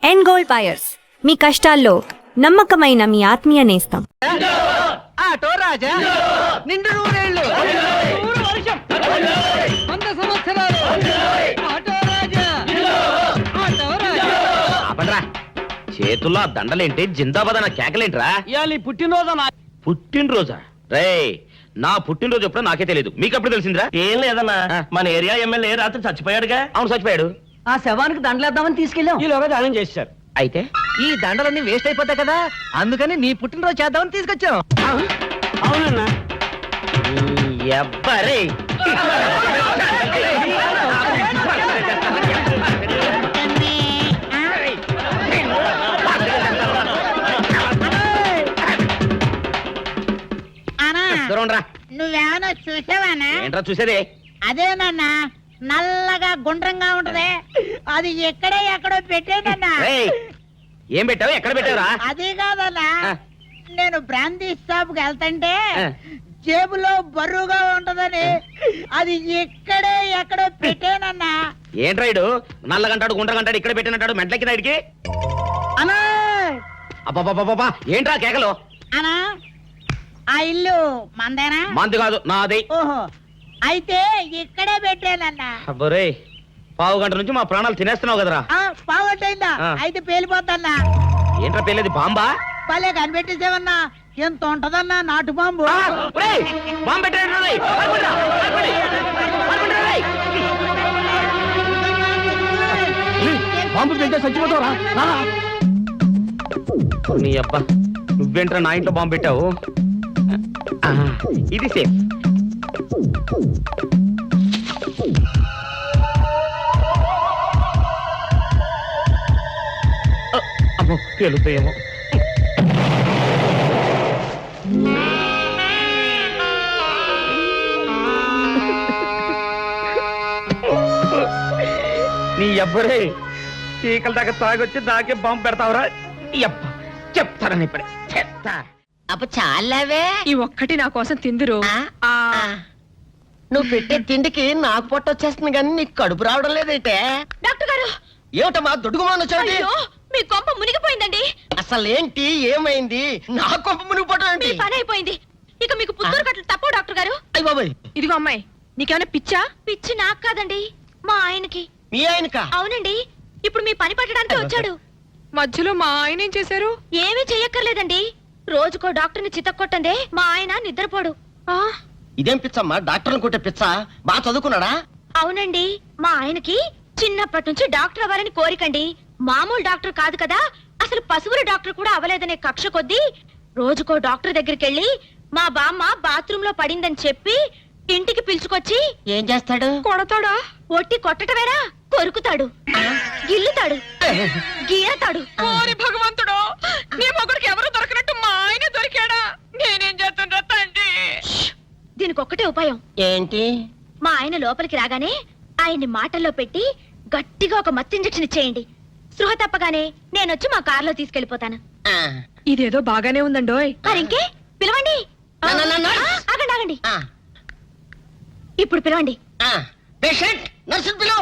End gold buyers, మీ కష్టాల్లో నమ్మకమైన మీ ఆత్మీయ నేస్తం. ఆటో రాజా నిండు నూరేళ్ళు నూరు వర్షం 100 సంవత్సరాలు. ఆటో రాజా ఆటో రాజా. ఆపండ్రా, చేతుల్లో ఆ దండలేంటి, జిందాబాద్ అన్న కేకలేంట్రా? ఇవాళ పుట్టినరోజు పుట్టినరోజా? రే, నా పుట్టినరోజు ఎప్పుడో నాకే తెలియదు, మీకు ఎప్పుడు తెలిసిందిరా? ఏం లేదన్నా, మన ఏరియా ఎమ్మెల్యే రాత్రి చచ్చిపోయాడుగా. అవును, చచ్చిపోయాడు. ఆ శవానికి దండలేద్దామని తీసుకెళ్ళాం. ఈలోగా దానం చేశారు. అయితే ఈ దండలన్నీ వేస్ట్ అయిపోతాయి కదా, అందుకని నీ పుట్టినరోజు చేద్దామని తీసుకొచ్చాం. అవునన్నా. ఎవ్వరే నువ్వేమన్నా చూసావానా? ఏంట్రా చూసేది? అదేనన్నా, నల్లగా గుండ్రంగా ఉంటది, అది ఎక్కడో పెట్టేనన్నా. రేయ్, ఏం పెట్టావు, ఎక్కడ పెట్టావురా? అది కాదన్నా, ఆ. నేను బ్రాందీ షాప్ కి వెళ్తుంటే ఆ. జేబులో బరువుగా ఉంటదని అది ఎక్కడో పెట్టేనన్నా. ఏంట్రా ఇడు నల్లగంటాడు, గుండ్రగంటాడు, ఇక్కడ పెట్టినట్టాడు, మెంట్లకి ఇడికి. అన్నా అబ్బాబాబాబా, ఏంట్రా కేకలు? అన్నా, ఆ ఇల్లు మందేనా? మంది కాదు, నాది. ఓహో, అయితే ఇక్కడే పెట్టానన్నా. అబ్బరే, పావు గంట నుంచి మా ప్రాణాలు తినేస్తున్నావు కదరా. పావుగంటైందా? ఆ. అయితే పేలిపోతాన్నా. ఏంట్రా పెళ్ళేది, బాంబా? భలే కనిపెట్టేసేవన్నా, ఎంత ఉంటదన్నా నాటు బాంబు. బాంబు పెట్టాడు. బాంబు పెడితే చచ్చిపోతావరా? నీ అబ్బా, నువ్వేంట్రా నా ఇంట్లో బాంబు పెట్టావు? ఆ, ఇది సేఫ్. అమ్మో, పేలుతాయేమో. నీ అబ్బరే, చీకల దాకా తాగొచ్చి నాకే బాంబు పెడతావురా? అబ్బా, చెప్తారని ఇప్పుడే చెప్తా. అప్ప చాలావే. ఈ ఒక్కటి నా కోసం తిందురు. నువ్వు పెట్టే తిండికి నాకు పొట్ట వచ్చేస్తుంది కానీ నీకు కడుపు రావడం లేదైతే. డాక్టర్ గారు, ఏమిటమ్మా దొడుగుమాను వచ్చాడు? అయ్యో, మీ కొంప మునిగిపోయిందండి. అసలు ఏంటి, ఏమైంది? నా కొంప మునిగిపోవడం మీ ఏంటి? పని అయిపోయింది. ఇక మీకు పుత్తూరు కట్టలు తప్పవు డాక్టర్ గారు. అయ్య బాబాయ్, ఇదిగో అమ్మాయి, నీకేమైనా పిచ్చా? పిచ్చి నాకు కాదండి, మా ఆయనకి. మీ ఆయనక? అవునండి, ఇప్పుడు మీ పని పట్టడానికి వచ్చాడు. మధ్యలో మా ఆయన ఏం చేశారు? ఏమీ చెయ్యక్కర్లేదండి, రోజుకో డాక్టర్ని చితక్కొట్టందే మా ఆయన నిద్రపోడు. ఇదేం పిచ్చమ్మా, డాక్టర్ని కొట్టే పిచ్చ? బాగా చదువుకున్నాడా? అవునండి, మా ఆయనకి చిన్నప్పటి నుంచి డాక్టర్ అవ్వాలని కోరికండి. మామూలు డాక్టర్ కాదు కదా, అసలు పశువుల డాక్టర్ కూడా అవ్వలేదనే కక్ష కొద్దీ రోజుకో డాక్టర్ దగ్గరికి వెళ్ళి మా బామ్మ బాత్రూమ్ లో పడిందని చెప్పి ఇంటికి పిలుచుకొచ్చి ఏం చేస్తాడు? కొడతాడా? ఒట్టి కొట్టటమేరా, కొరుకుతాడు, గిల్లుతాడు, గీరతాడు. ఓరి భగవంతుడు, నీ మొగుడికి ఎవరు దొరకనట్టు మా ఆయన దొరికాడా? నేనేం చేస్తుండ్రా తండ్రి? దీనికి ఒక్కటే ఉపాయం. ఏంటి? మా ఆయన లోపలికి రాగానే ఆయన్ని మాటల్లో పెట్టి గట్టిగా ఒక మత్తు ఇంజెక్షన్ ఇచ్చేయండి. స్పృహ తప్పగానే నేనొచ్చి మా కారులో తీసుకెళ్లిపోతాను. ఆ. ఇదేదో బాగానే ఉందండోయ్. మరింకే పిలవండి. ఆగండి ఆగండి, ఆ. ఇప్పుడు పిలవండి. పేషెంట్, నర్సు పిలు.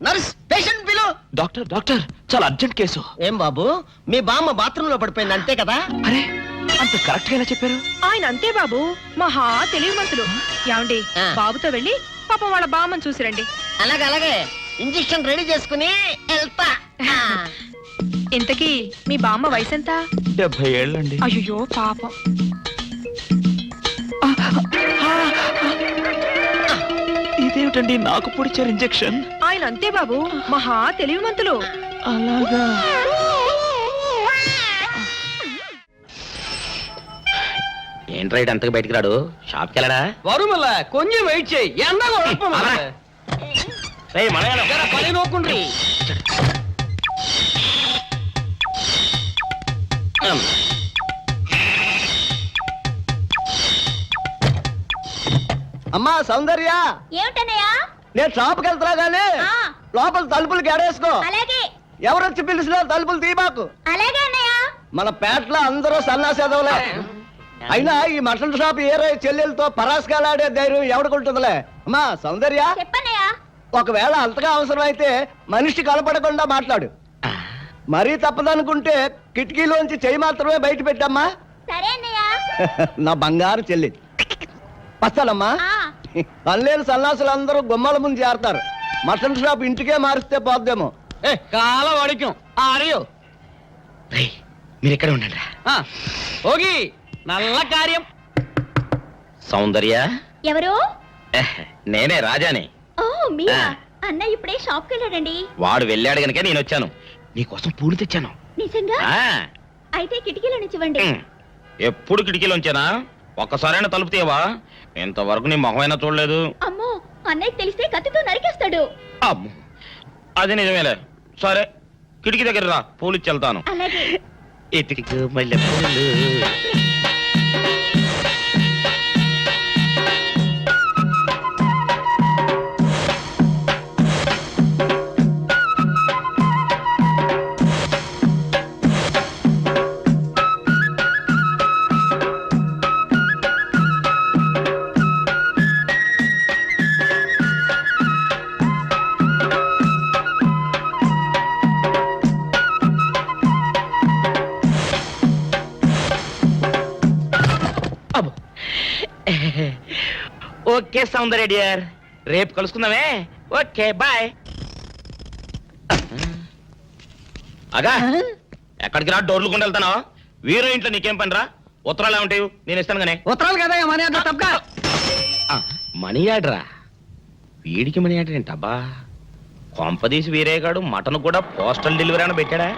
నర్స్, పేషెంట్ పిలు. డాక్టర్ డాక్టర్, చాలా అర్జెంట్ కేసు. ఏం బాబు, మీ బామ్మ బాత్రూమ్ లో పడిపోయింది అంతే కదా? అరే, అంత కరెక్ట్ గా ఎలా చెప్పారు? ఆయన అంతే బాబు, మహా తెలివిమంతులు. ఏమండి, ఆ. బాబుతో వెళ్ళి పాపం వాళ్ళ బామ్మని చూసిరండి. అలాగే ఇంజెక్షన్ రెడీ చేసుకుని వెళ్తా. ఇంతకీ మీ బామ్మ వయసు ఎంత? 70 ఏళ్ళండి. అయ్యో పాపం. ఇదేమిటండి నాకు పొడిచారు ఇంజెక్షన్? ఆయన అంతే బాబు, మహా తెలివిమంతులు. అలాగా? ఏంట్రా ఇటు అంతగా బయటికి రాడు? షాప్కి వెళ్ళడా? వరుమల్ల కొంచెం వెయిట్ చేయి. రేయ్, మనగాడు. పని నోకుండ్రి. అమ్మా సౌందర్య, ఏమిటన్నయ్యా? నేను షాప్కి వెళ్తున్నా గానీ లోపల తలుపులు గడేసుకో. అలాగే ఎవరొచ్చి పిలిచినా తలుపులు తీబాకు. అలాగే అన్నయ్య. మన పేటలో అందరూ సన్నాసేదవులే. అయినా ఈ మటన్ షాప్ ఏరే చెల్లెలతో పరాస్కాలాడే ధైర్యం ఎవడుకుంటుందిలే. అమ్మా సౌందర్య, చెప్పన్నయ్యా. ఒకవేళ అంతగా అవసరం అయితే మనిషి కనపడకుండా మాట్లాడు. మరీ తప్పదనుకుంటే కిటికీలోంచి చెయ్యి మాత్రమే బయట పెట్టమ్మా. సరే అన్నయ్య. నా బంగారు చెల్లి. వస్తానమ్మా. పనిలేని సన్నాసులు అందరూ గుమ్మల ముందు చేరతారు. మటన్ షాప్ ఇంటికే మారిస్తే పోద్దేమో. కాల వాడికం ఆరియో మీరు ఎక్కడ ఉండండి. ఓగి నల్ల కార్యం. సౌందర్య, ఎవరు? నేనే రాజాని. ఓ మీరా? అన్నయ్య ఇప్పుడే షాప్ కి వెళ్ళాడండి. వాడు వెళ్ళాడు గనుక నేను వచ్చాను. నీకోసం పూలు తెచ్చాను. నిజంగా? అయితే కిటికీలో నుంచి ఇవ్వండి. ఎప్పుడు కిటికీలోంచేనా? ఒక్కసారైనా తలుపు తీయవా? ఇంతవరకు నీ మొహమైనా చూడలేదు. అమ్మో, అన్నయ్య తెలిస్తే కత్తితో నరికేస్తాడు. అమ్మో, అది నిజమేలే. సరే, కిటికీ దగ్గర రా, పూలు ఇచ్చి వెళ్తాను. అలాగే. ఇటుకు మల్లె పూలు. ఓకే సౌందర్య డియర్, రేపు కలుసుకుందామే. Okay bye. అగా ఎక్కడికి రా, డోర్లు కొండ వెళ్తానా? వీరో ఇంట్లో నీకేం పని రా? ఉత్తరాలు ఏమంటాయి? నేను ఇస్తాను గానే. ఉత్తరాలు కదా మనీ అంత తప్ప. మనీ ఆర్డరా? వీడికి మనీ ఆర్డర్ ఏంటబ్బా? కొంపదీసి వీరేగాడు మటన్ కూడా పోస్టల్ డెలివరీ అని పెట్టాడా?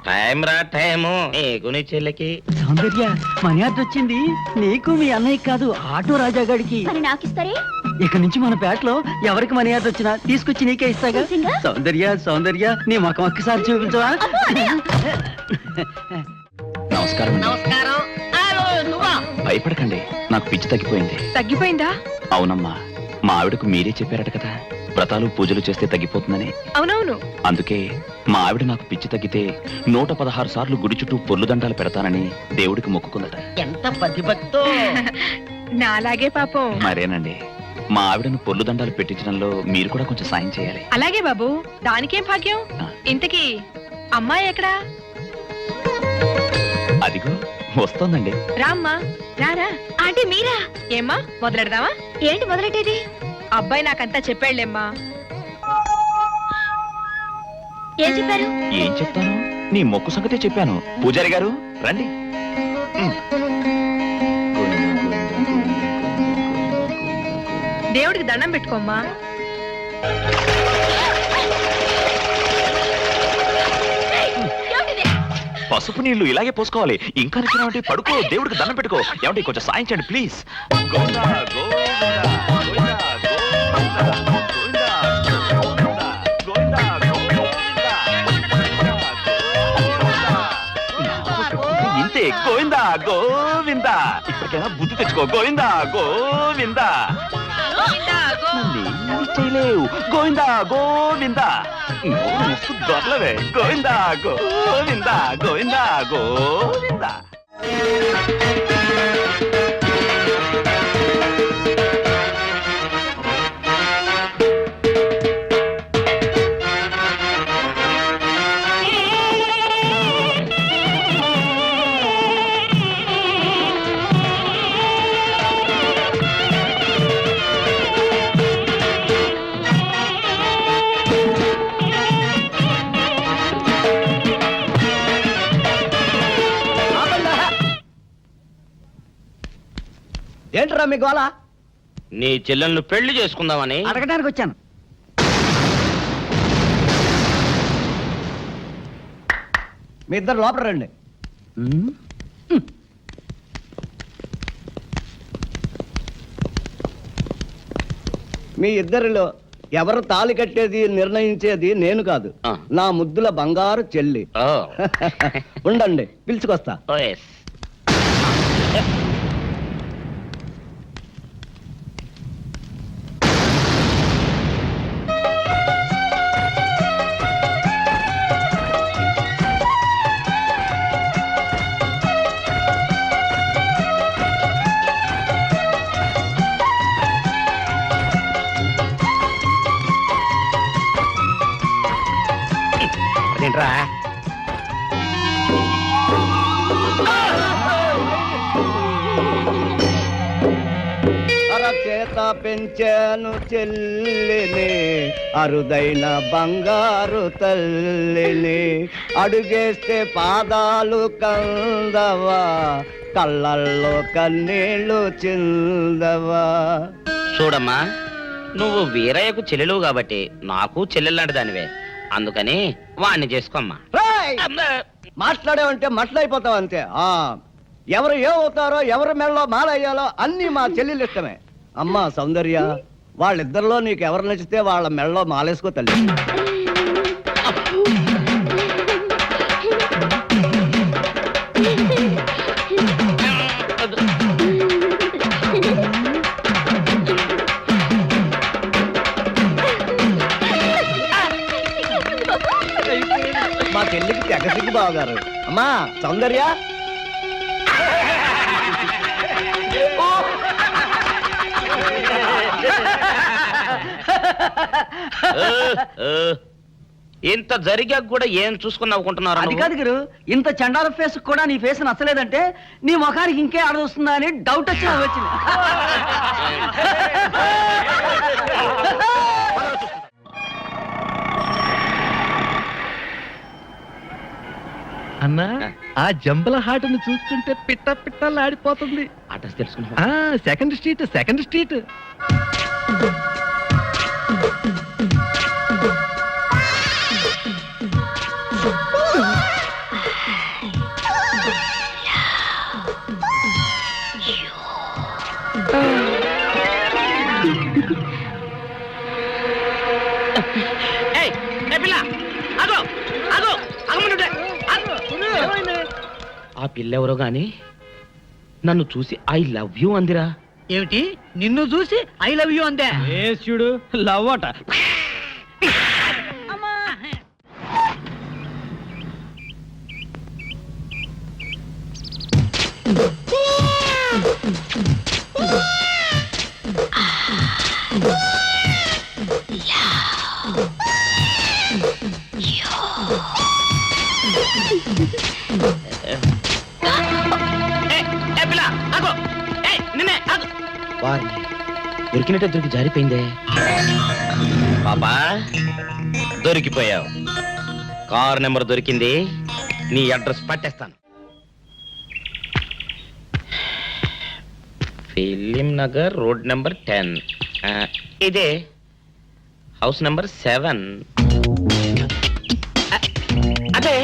టైం రా టైము నీకు నీ చెల్లెకి. సౌందర్య, మనీ ఆర్డర్ వచ్చింది. నీకు మీ అన్నయ్య కాదు, ఆటో రాజా గాడికి. మరి నాకిస్తారే? ఇక నుంచి మన పేటలో ఎవరికి మనీ ఆర్డర్ వచ్చినా తీసుకొచ్చి నీకే ఇస్తాగా. నిజంగా? సౌందర్య, సౌందర్య, నీ ముఖం ఒక్కసారి చూపించవా? నమస్కారం అండి. నమస్కారం. నువ్వా? భయపడకండి, నాకు పిచ్చి తగ్గిపోయింది. తగ్గిపోయిందా? అవునమ్మా, మా ఆవిడకు మీరే చెప్పారట కదా, వ్రతాలు పూజలు చేస్తే తగ్గిపోతుందని. అవునవును. అందుకే మా ఆవిడ నాకు పిచ్చి తగ్గితే 116 సార్లు గుడి చుట్టూ పొర్లు దండాలు పెడతానని దేవుడికి మొక్కుకుందట. ఎంత ప్రతిభక్తో. నాలాగే పాపం. మరేనండి, మా ఆవిడను పొర్లు దండాలు పెట్టించడంలో మీరు కూడా కొంచెం సాయం చేయాలి. అలాగే బాబు, దానికేం భాగ్యం. ఇంతకీ అమ్మాయి ఎక్కడా? అదిగో వస్తోందండి. రామ్మా, రారా. ఆంటీ మీరా? ఏమ్మా, మొదలెడదామా? ఏంటి మొదలెట్టేది? అబ్బాయి నాకంతా చెప్పాడులేమ్మా. ఏం చెప్పారు? ఏం చెప్తాను, నీ మొక్కు సంగతే చెప్పాను. పూజారి గారు రండి. దేవుడికి దండం పెట్టుకోమ్మా. పసుపు నీళ్లు ఇలాగే పోసుకోవాలి. ఇంకా నచ్చినావంటే పడుకో, దేవుడికి దండం పెట్టుకో. ఏమంటే కొంచెం సాయం చేయండి ప్లీజ్. గోవిందా, గోవిందా, గోవిందా, గోవిందా, గోవిందా, గోవిందా, గోవిందా, గోవిందా. ఇంతే, గోవిందా గోవిందా. ఇప్పటికైనా బుద్ధి తెచ్చుకో. గోవిందా గోవిందా. నన్నేమీ చేయలేవు. గోవిందా గోవిందా. ముసు దొరలవే. గోవిందా గోవిందా, గోవిందా గోవిందా. ఏంట్రా మీ గోళ? నీ చెల్లెలను పెళ్లి చేసుకుందామని అడగడానికి వచ్చాను. మీ ఇద్దరు లోపల రండి. మీ ఇద్దరిలో ఎవరు తాళి కట్టేది నిర్ణయించేది నేను కాదు, ఆ. నా ముద్దుల బంగారు చెల్లి. ఓ. ఉండండి, పిలుచుకొస్తా. ఓ, yes. ఏంట్రా అరచేత పెంచాను చెల్లిని, అరుదైన బంగారు తల్లిని, అడుగేస్తే పాదాలు కందవా, కళ్ళల్లో కన్నీళ్ళు చిందవా. చూడమ్మా, నువ్వు వీరయ్యకు చెల్లెలు కాబట్టి నాకు చెల్లెల్లాంటి దానివే, అందుకని వాణ్ణి చేసుకోమ్మా. రేయ్! మాట్లాడేవంటే మట్లయిపోతావు అంతే. ఎవరు ఏమవుతారో, ఎవరి మెడలో మాలయ్యాలో అన్ని మా చెల్లెలు ఇష్టమే. అమ్మా సౌందర్య, వాళ్ళిద్దరిలో నీకు ఎవరు నచ్చితే వాళ్ళ మెడలో మాలేసుకో తల్లి. మా చెల్లికి తెగ సిగ్గు బావగారు. అమ్మా సౌందర్య, ఇంత జరిగాక కూడా ఏం చూసుకుని నవ్వుకుంటున్నారు? అది కాదు గురు, ఇంత చండాల ఫేస్ కూడా నీ ఫేస్ నచ్చలేదంటే నీ ముఖానికి ఇంకే ఆడదొస్తుందా అని డౌట్ వచ్చి వచ్చింది. అన్నా, ఆ జంబల హాటును చూస్తుంటే పిట్ట పిట్టలాడిపోతుంది. అడ్రస్ తెలుసుకున్నా? Second street, second street. ఆ పిల్లెవరో గాని నన్ను చూసి ఐ లవ్ యూ అందిరా. ఏమిటి, నిన్ను చూసి ఐ లవ్ యూ అందే? చూడు, లవ్ అట. వారిని దొరికినట్టే దొరికి జారిపోయిందే. పాపా, దొరికిపోయావు. కారు నెంబర్ దొరికింది, నీ అడ్రస్ పట్టేస్తాను. Film Nagar, road number 10. ఇదే హౌస్ నెంబర్ 7. అదే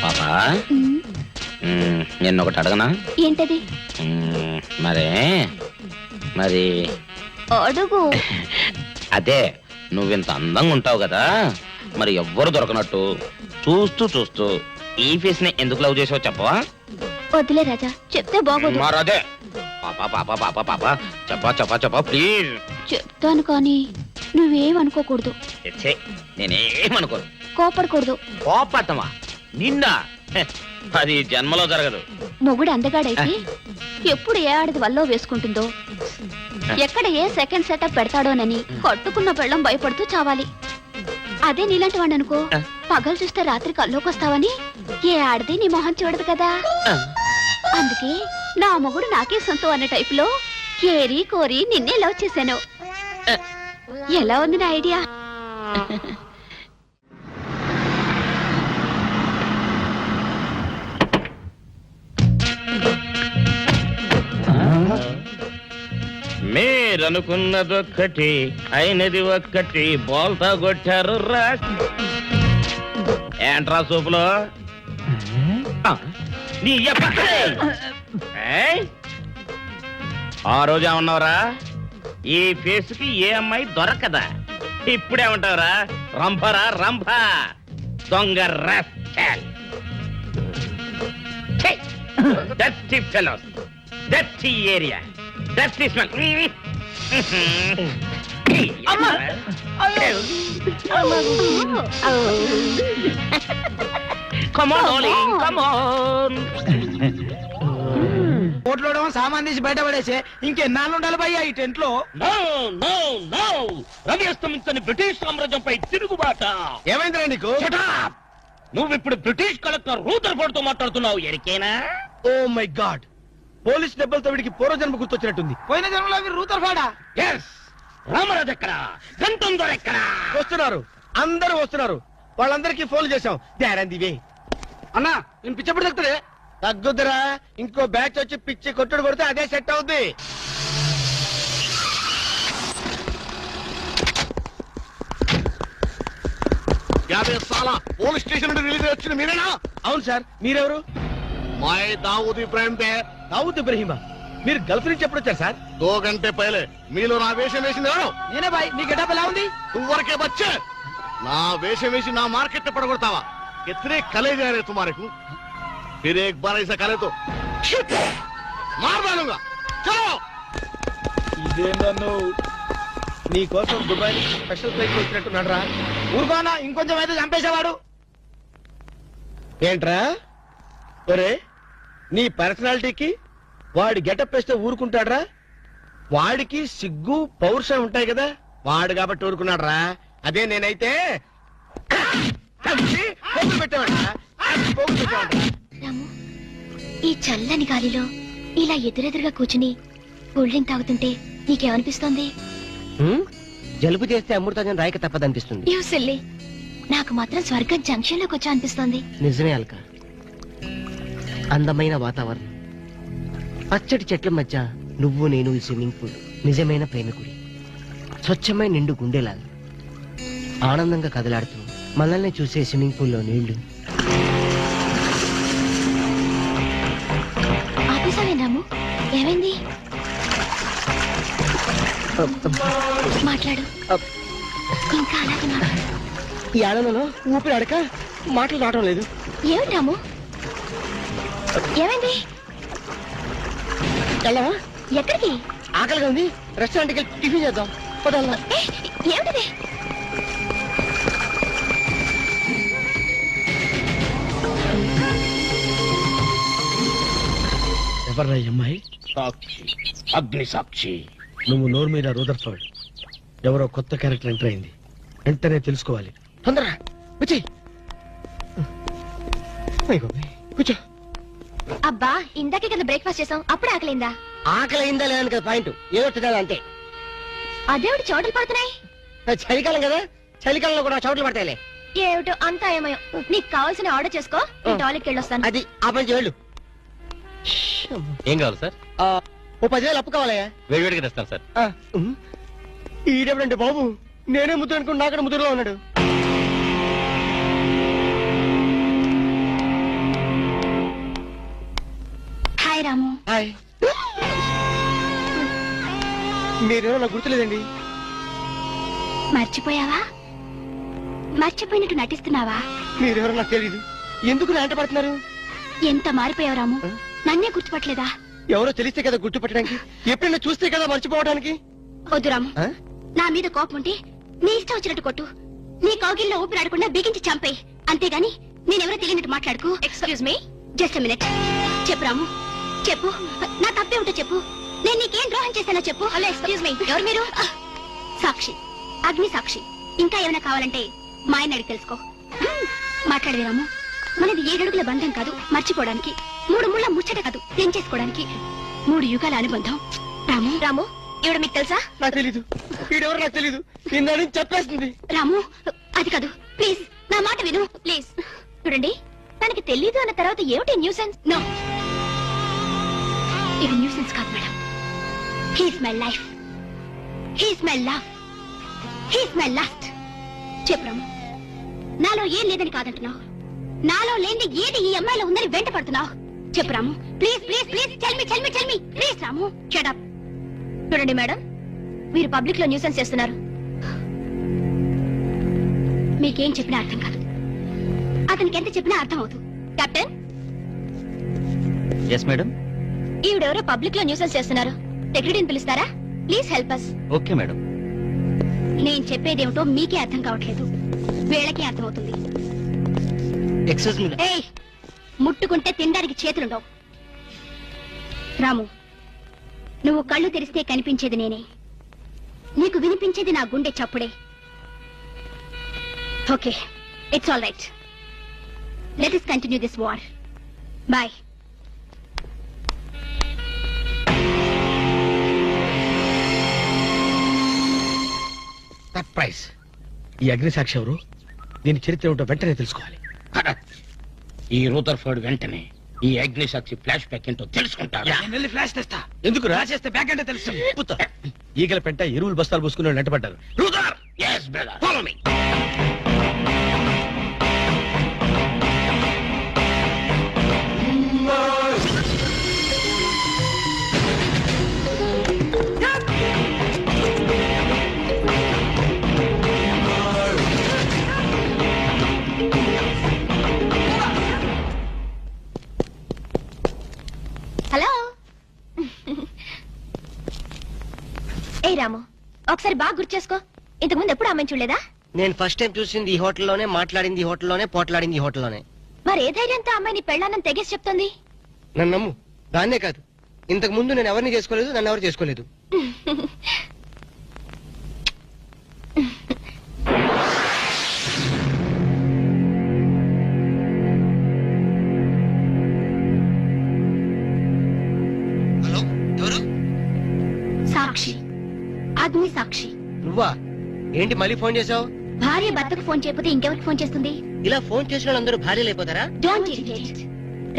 పాపా, నిన్నొకటి అడగనా? ఏంటది? మరి అడుగు. అదే, నువ్వింత అందంగా ఉంటావు కదా, మరి ఎవ్వరు దొరకనట్టు చూస్తూ చూస్తూ ఈ ఫేస్ ని ఎందుకు లవ్ చేసావు చెప్పవా? వద్దులే రాజా, చెప్తే బాగోదు. మరదే పాపా పాపా పాపా పాపా చెప్పా చెప్పా చెప్పా ప్లీజ్. చెప్తాను కానీ నువ్వేమనుకోకూడదు. నేనేమనుకోను. కోపడకూడదు. కోపడతామా? నిన్న అది జన్మలో జరగదు. మొగుడు అందగాడైతే ఎప్పుడు ఏ ఆడది వల్లో వేసుకుంటుందో, ఎక్కడ ఏ సెకండ్ సెటప్ పెడతాడోనని కట్టుకున్న పెళ్ళం భయపడుతూ చావాలి. అదే నీలాంటి వాడు అనుకో, పగలు చూస్తే రాత్రి కల్లోకొస్తావని ఏ ఆడది నీ మొహం చూడదు కదా. అందుకే నా మొగుడు నాకే సొంతం అన్న టైప్ లో ఏరి కోరి నిన్నే లవ్ చేశాను. ఎలా ఉంది నా ఐడియా? మీరనుకున్నదొక్కటి అయినది ఒక్కటి, బోల్తా కొట్టారు రా. ఏంట్రా సూపులో నీ ఆ రోజు ఏమన్నావురా? ఈ ఫేస్ కి ఏ అమ్మాయి దొరకదా? ఇప్పుడేమంటావురా? రంభరా రంభ, దొంగ rascal. Dirty fellows, dirty area, dirty smell. ఓట్లోడమో సామాన్ తీసి బయట పడేసే ఇంకెన్నాళ్ళు ఉండాలి భయ్యా ఈ టెంట్ లో. రవి అస్తమించని బ్రిటిష్ సామ్రాజ్యంపై తిరుగుబాట. ఏమైందిరా నీకు? నువ్వు ఇప్పుడు బ్రిటిష్ కలెక్టర్ రూదర్ఫోర్డ్ తో మాట్లాడుతున్నావు. ఎరికేనా? ఓ మై గాడ్, పోలీస్ దెబ్బలతో వీడికి పూర్వజన్మ గుర్తొచ్చినట్టుంది. పోయిన జన్మలో మీరు రూతర్ఫోర్డా? ఎస్. రామరాజు ఎక్కడా? గంటం దొర ఎక్కడా? వస్తున్నారు, అందరూ వస్తున్నారు. వాళ్ళందరికీ ఫోన్ చేశాం. వే అన్నా, నేను పిచ్చప్పుడు తగ్గుతుంది. తగ్గుద్దురా, ఇంకో బ్యాచ్ వచ్చి పిచ్చి కొట్టుడు కొడితే అదే సెట్ అవుద్ది. పోలీస్ స్టేషన్ నుండి రిలీజ్ వచ్చిన మీరేనా? అవును సార్, మీరెవరు? मैं दाऊद इब्राहिम पे దావుద్ ఇబ్రహీమా. మీరు గల్ఫ్ నుంచి ఎప్పుడు వచ్చారు సార్? 2 घंटे पहले మీలో నా వేషం వేసింది ఎవరు? నేనే బాయ్. నీ గెటప్ ఎలా ఉంది? तुवरके बच्चे నా వేషం వేసి నా మార్కెట్ పడగొడతావా? कितने कले जा रहे तुम्हारे को? फिर एक बार ऐसा करे तो मार डालूंगा. चलो. ఇదేందన్ను నీ కోసం దుబాయ్ నుంచి స్పెషల్ ఫ్లైట్ వచ్చినట్టున్నాడు రా. ఊరుకోనా, ఇంకొంచెం అయితే చంపేసేవాడు. ఏంట్రా ఒరే, నీ పర్సనాలిటీకి వాడి గెటప్ వేస్తే ఊరుకుంటాడ్రా? వాడికి సిగ్గు పౌరుషం ఉంటాయి కదా, వాడు కాబట్టి ఊరుకున్నాడు రా. అదే నేనైతే చంపి పోగులు పెట్టేవాడ్రా. పోగులు పెట్టేవాడ్రా. రాము, ఈ చల్లని గాలిలో ఇలా ఎదురెదురుగా కూర్చుని కూల్ డ్రింక్ తాగుతుంటే నీకేమనిపిస్తోంది? జలుబు చేస్తే అమృతాజన్ రాయక తప్పదనిపిస్తుంది. You silly. నాకు మాత్రం స్వర్గం జంక్షన్ లోకి వచ్చా అనిపిస్తోంది. నిజమే అల్క, అందమైన వాతావరణం, పచ్చటి చెట్ల మధ్య నువ్వు నేను, ఈ స్విమ్మింగ్ పూల్ నిజమైన ప్రేమికుడి. స్వచ్ఛమైన నిండు గుండెలాగా ఆనందంగా కదలాడుతూ మనల్ని చూసే స్విమ్మింగ్ పూల్లో నీళ్లు. ఆపేసావే రాము, ఏమైంది? మాట్లాడు, ఇంకా అలాగే మాట్లాడు. ఈ ఆనందంలో ఊపిరి అడక మాటలు రావడం లేదు. ఏమిటి రాము, ఏమైంది? వెళ్ళవా? ఎక్కడికి? ఆకలిగా ఉంది, రెస్టారెంట్కి వెళ్ళి టిఫిన్ చేద్దాం. పదల్లా. ఏమిటిది? ఎవర్రా ఈ అమ్మాయి? సాక్షి, అగ్ని సాక్షి. నువ్వు నోరు మీద రూదర్ఫోర్డ్. ఎవరో కొత్త క్యారెక్టర్ ఎంటర్ అయింది, వెంటనే తెలుసుకోవాలి. తొందరగా వచ్చి కూర్చో. అబ్బా, ఇందాకే కదా బ్రేక్ఫాస్ట్ చేసాం, అప్పుడే ఆకలిందా? ఆకలి అయిందా లేదని కదా పాయింట్, ఏదో తినాలి అంతే. అదేవిడి చోటలు పడుతున్నాయి. చలికాలం కదా, చలికాలంలో కూడా చోట్లు పడతాయిలే. ఏమిటో అంతా ఏమయో. నీకు కావాల్సిన ఆర్డర్ చేసుకో, నేను టాయిలెట్కి వెళ్ళొస్తాను. అది ఆ పని వెళ్ళు. ఏం కావాలి సార్? ఓ 10,000 అప్పు కావాలయ్యా. వేడివేడిగా తెస్తాను సార్. ఈడెవడంటే బాబు, నేనే ముద్దు అనుకుని నాకడ ముద్దులో ఉన్నాడు. హాయ్ రాము. హాయ్. మీరేమో నాకు గుర్తులేదండి. మర్చిపోయావా? మర్చిపోయినట్టు నటిస్తున్నావా? మీరెవరో నాకు తెలియదు. ఎందుకు నా వెంట పడుతున్నారు? ఎంత మారిపోయావు రాము, నన్నే గుర్తుపట్టలేదా? ఎవరో తెలిస్తే కదా గుర్తుపట్టడానికి, ఎప్పుడైనా చూస్తే కదా మర్చిపోవడానికి. వద్దు రాము, నా మీద కోపం ఉంటే నీ ఇష్టం వచ్చినట్టు కొట్టు. నీ కౌగిల్లో ఊపిరాడకుండా బిగించి చంపే. అంతేగాని నేనెవరో తెలియనట్టు మాట్లాడుకు. Excuse me, just minute. చెప్పు రాము, చెప్పు. నా తప్పే ఉంటే చెప్పు. నేను నీకేం ద్రోహం చేశానో చెప్పు. హలో, ఎక్స్క్యూజ్ మీ, ఎవరు మీరు? సాక్షి, అగ్ని సాక్షి. ఇంకా ఏమైనా కావాలంటే మా ఆయన అడిగి తెలుసుకో. మాట్లాడేది రాము, మనది 7 అడుగుల బంధం కాదు మర్చిపోవడానికి, 3 ముళ్ళ ముచ్చట కాదు తెంచేసుకోవడానికి, 3 యుగాల అనుబంధం. రాము, రాము, ఇవిడ మీకు తెలుసా? నాకు తెలీదు. వీడెవరో నాకు తెలీదు. ఇందా నుంచి చెప్పేస్తుంది. రాము, అది కాదు, ప్లీజ్ నా మాట విను, ప్లీజ్. చూడండి, తనకి తెలీదు అన్న తర్వాత ఏమిటి న్యూసెన్స్? నో, ఇది న్యూసెన్స్ కాదు madam. He's my life, he's my love, he's my last. చెప్పు రాము, నాలో ఏం లేదని కాదంటున్నావు, నాలో లేని ఏది ఈ అమ్మాయిలో ఉందని వెంట పడుతున్నావు. చెప్పు Ramu, please please please, tell me please. Ramu, shut up. చూడండి మేడం, మీరు పబ్లిక్ లో న్యూసెన్స్ చేస్తున్నారు. మీకేం చెప్పినా అర్థం కాదు, అతనికి ఎంత చెప్పినా అర్థం అవుతుంది. Captain, yes madam. ఈవిడెవరో పబ్లిక్ లో న్యూసెన్స్ చేస్తున్నారు. సెక్రటరీని పిలుస్తారా? Please help us. Okay madam. నేను చెప్పేదేమిటో మీకే అర్థం కావట్లేదు, వీళ్ళకి అర్థమవుతుంది. Excuse me. ఏయ్, ముట్టుకుంటే తినడానికి చేతులుండవు. రాము, నువ్వు కళ్ళు తెరిస్తే కనిపించేది నేనే, నీకు వినిపించేది నా గుండె చప్పుడే. Okay, it's all right. Let us continue this war. Bye. Surprise. ఈ అగ్నిసాక్షి ఎవరు? దీని చరిత్ర ఏమిటో వెంటనే తెలుసుకోవాలి. ఈ రూదర్ఫర్డ్ వెంటనే ఈ అగ్నిసాక్షి ఫ్లాష్ బ్యాక్ ఏంటో తెలుసుకుంటాడు. ఫ్లాష్ తెస్తా. ఎందుకు రాసేస్తే బ్యాక్ అంటే తెలుసు. ఈగల పెంట ఎరువులు బస్తాలు పూసుకుని నెట్టబడ్డారు. రూదర్, yes brother, follow me. Hello. ఏ రాము, ఒకసారి బాగా గుర్తు చేసుకో. ఇంతకుముందు ఎప్పుడు అమ్మాయి చూడలేదా? నేను ఫస్ట్ టైం చూసింది ఈ హోటల్లోనే, మాట్లాడింది ఈ హోటల్లోనే, పోట్లాడింది ఈ హోటల్లోనే. మరి ఏ ధైర్యంతో అమ్మాయిని పెళ్ళానని తెగేసి చెప్తుంది? నన్ను నమ్ము. దాన్నే కాదు, ఇంతకు ముందు నేను ఎవరిని చేసుకోలేదు, నన్ను ఎవరు చేసుకోలేదు. హలో, ఎవరు? సాక్షి, అగ్ని సాక్షి. నువ్వా? ఏంటి మళ్ళీ ఫోన్ చేసావు? భార్య భర్తకు ఫోన్ చేయకపోతే ఇంకెవరికి ఫోన్ చేస్తుంది? ఇలా ఫోన్ చేసిన వాళ్ళందరూ భార్యలు అయిపోతారా? Don't irritate.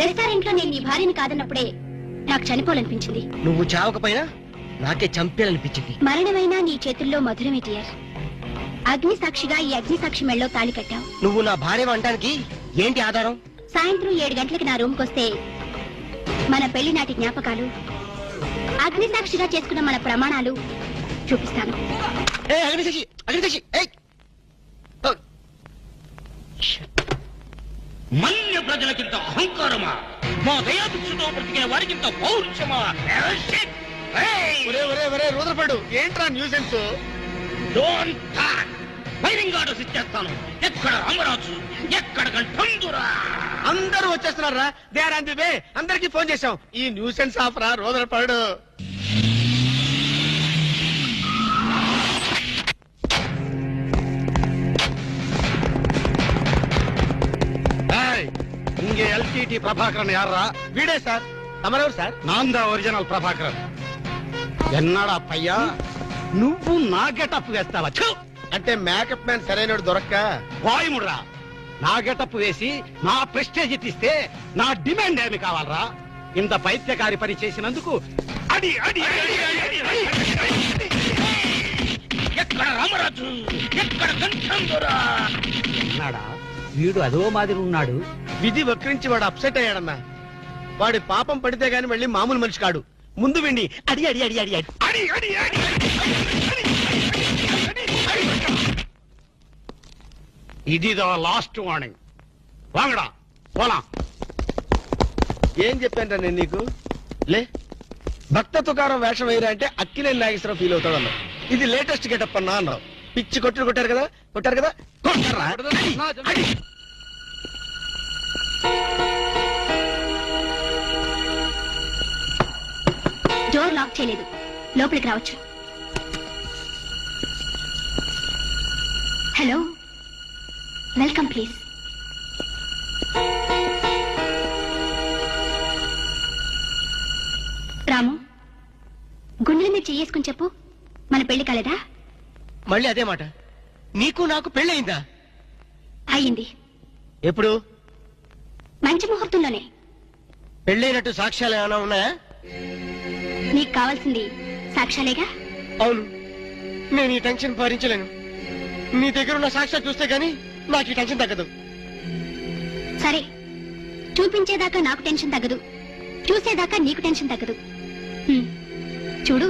రెస్టారెంట్ లో నేను నీ భార్యని కాదన్నప్పుడే నాకు చనిపోవాలనిపించింది. నువ్వు చావకపోయినా నాకే చంపేయాలనిపించింది. మరణమైనా నీ చేతుల్లో మధురమే డియర్. అగ్ని సాక్షిగా ఈ అగ్ని సాక్షి మెళ్ళలో తాళి కట్టావు. నువ్వు నా భార్య అనడానికి ఏంటి ఆధారం? సాయంత్రం 7 గంటలకి నా రూమ్ కొస్తే మన పెళ్లి నాటి జ్ఞాపకాలు, అగ్ని సాక్షిగా చేసుకున్న మన ప్రమాణాలు చూపిస్తాను. అగ్నిసాక్షి, అగ్నిసాక్షి, ఏయ్! ఓ! మన్య ప్రజలకింత అహంకారమా? మా దయాభిక్షతో బ్రతికే వారికింత పౌరుషమా? రూదర్ఫర్డ్, ఏంట్రా nuisance? Don't talk. Firing orders ఇచ్చేస్తాను. ఎక్కడ రామరాజు, ఎక్కడ గంటందురా? అందరూ వచ్చేస్తున్నారా? They are on the way. అందరికి ఫోన్ చేశాం. ఈ న్యూసెన్స్ ఆఫ్ రా రూదర్ఫర్డ్. இங்கே எல்டிடி பிரபாகரன் யாரா? வீடே சார். తమరెవరు సార్? நான் தான் ఒరిజినల్ ప్రభాకరన్. ఎన్నాడా పయ్యా, నువ్వు నా గెటప్ వేస్తావా? అంటే మేకప్ మ్యాన్ సరైనడు దొరక్క వాయుముడ్రా. నా గెటప్ వేసి నా ప్రెస్టేజ్ తీస్తే నా డిమాండ్ ఏమి కావాలరా? ఇంత పైత్యకారి పని చేసినందుకు అడి అడి అడి అడి అడి అడి. ఎక్కడ రామరాజు, ఎక్కడ గంటందురా? ఉన్నాడా? వీడు అదో మాదిరి ఉన్నాడు. విధి వక్రించి వాడు అప్సెట్ అయ్యాడన్నా. వాడి పాపం పడితే గాని మళ్ళీ మామూలు మనిషి కాడు. ముందు విండి అడి అడి అడి అడి అడి అడి అడి అడి ఇది లాస్ట్ వార్నింగ్. వాంగడా పోలా. ఏం చెప్పాను నేను నీకు? లే, భక్త తుకారం వేషం వేయరా అంటే అక్కినేని నాగేశ్వరరావు ఫీల్ అవుతాడు అన్నావు. ఇది లేటెస్ట్ గెటప్ అన్నా అన్నావు. పిచ్చి కొట్టారు కదా, కొట్టారు కదా, కొట్టారా? అడి. డోర్ లాక్ చేయలేదు, లోపలికి రావచ్చు. Hello, welcome please. రాము, గుండెల మీద చేసుకుని చెప్పు, మన పెళ్లి కాలేదా? మళ్ళీ అదే మాట. నీకు నాకు పెళ్ళయిందా? అయ్యింది. ఎప్పుడు? మంచి ముహూర్తంలోనే. పెళ్ళైనట్టు సాక్ష్యాలు ఏమైనా ఉన్నాయా? నీకు కావాల్సింది సాక్ష్యాలేగా. అవును, నేను ఈ టెన్షన్ భరించలేను. నీ దగ్గర ఉన్న సాక్ష్యాలు చూస్తే గానీ నాకు ఈ టెన్షన్ తగ్గదు. సరే, చూపించేదాకా నాకు టెన్షన్ తగ్గదు, చూసేదాకా నీకు టెన్షన్ తగ్గదు. చూడు.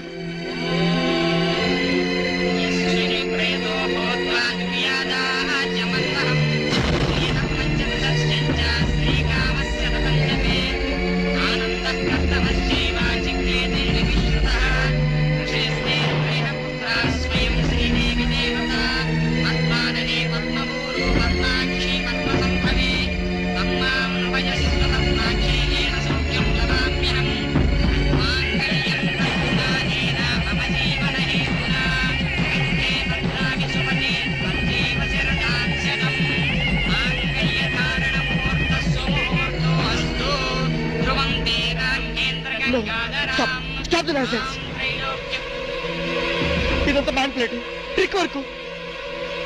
ఇదంతా మ్యాన్పులేట్ ట్రిక్ వర్క్.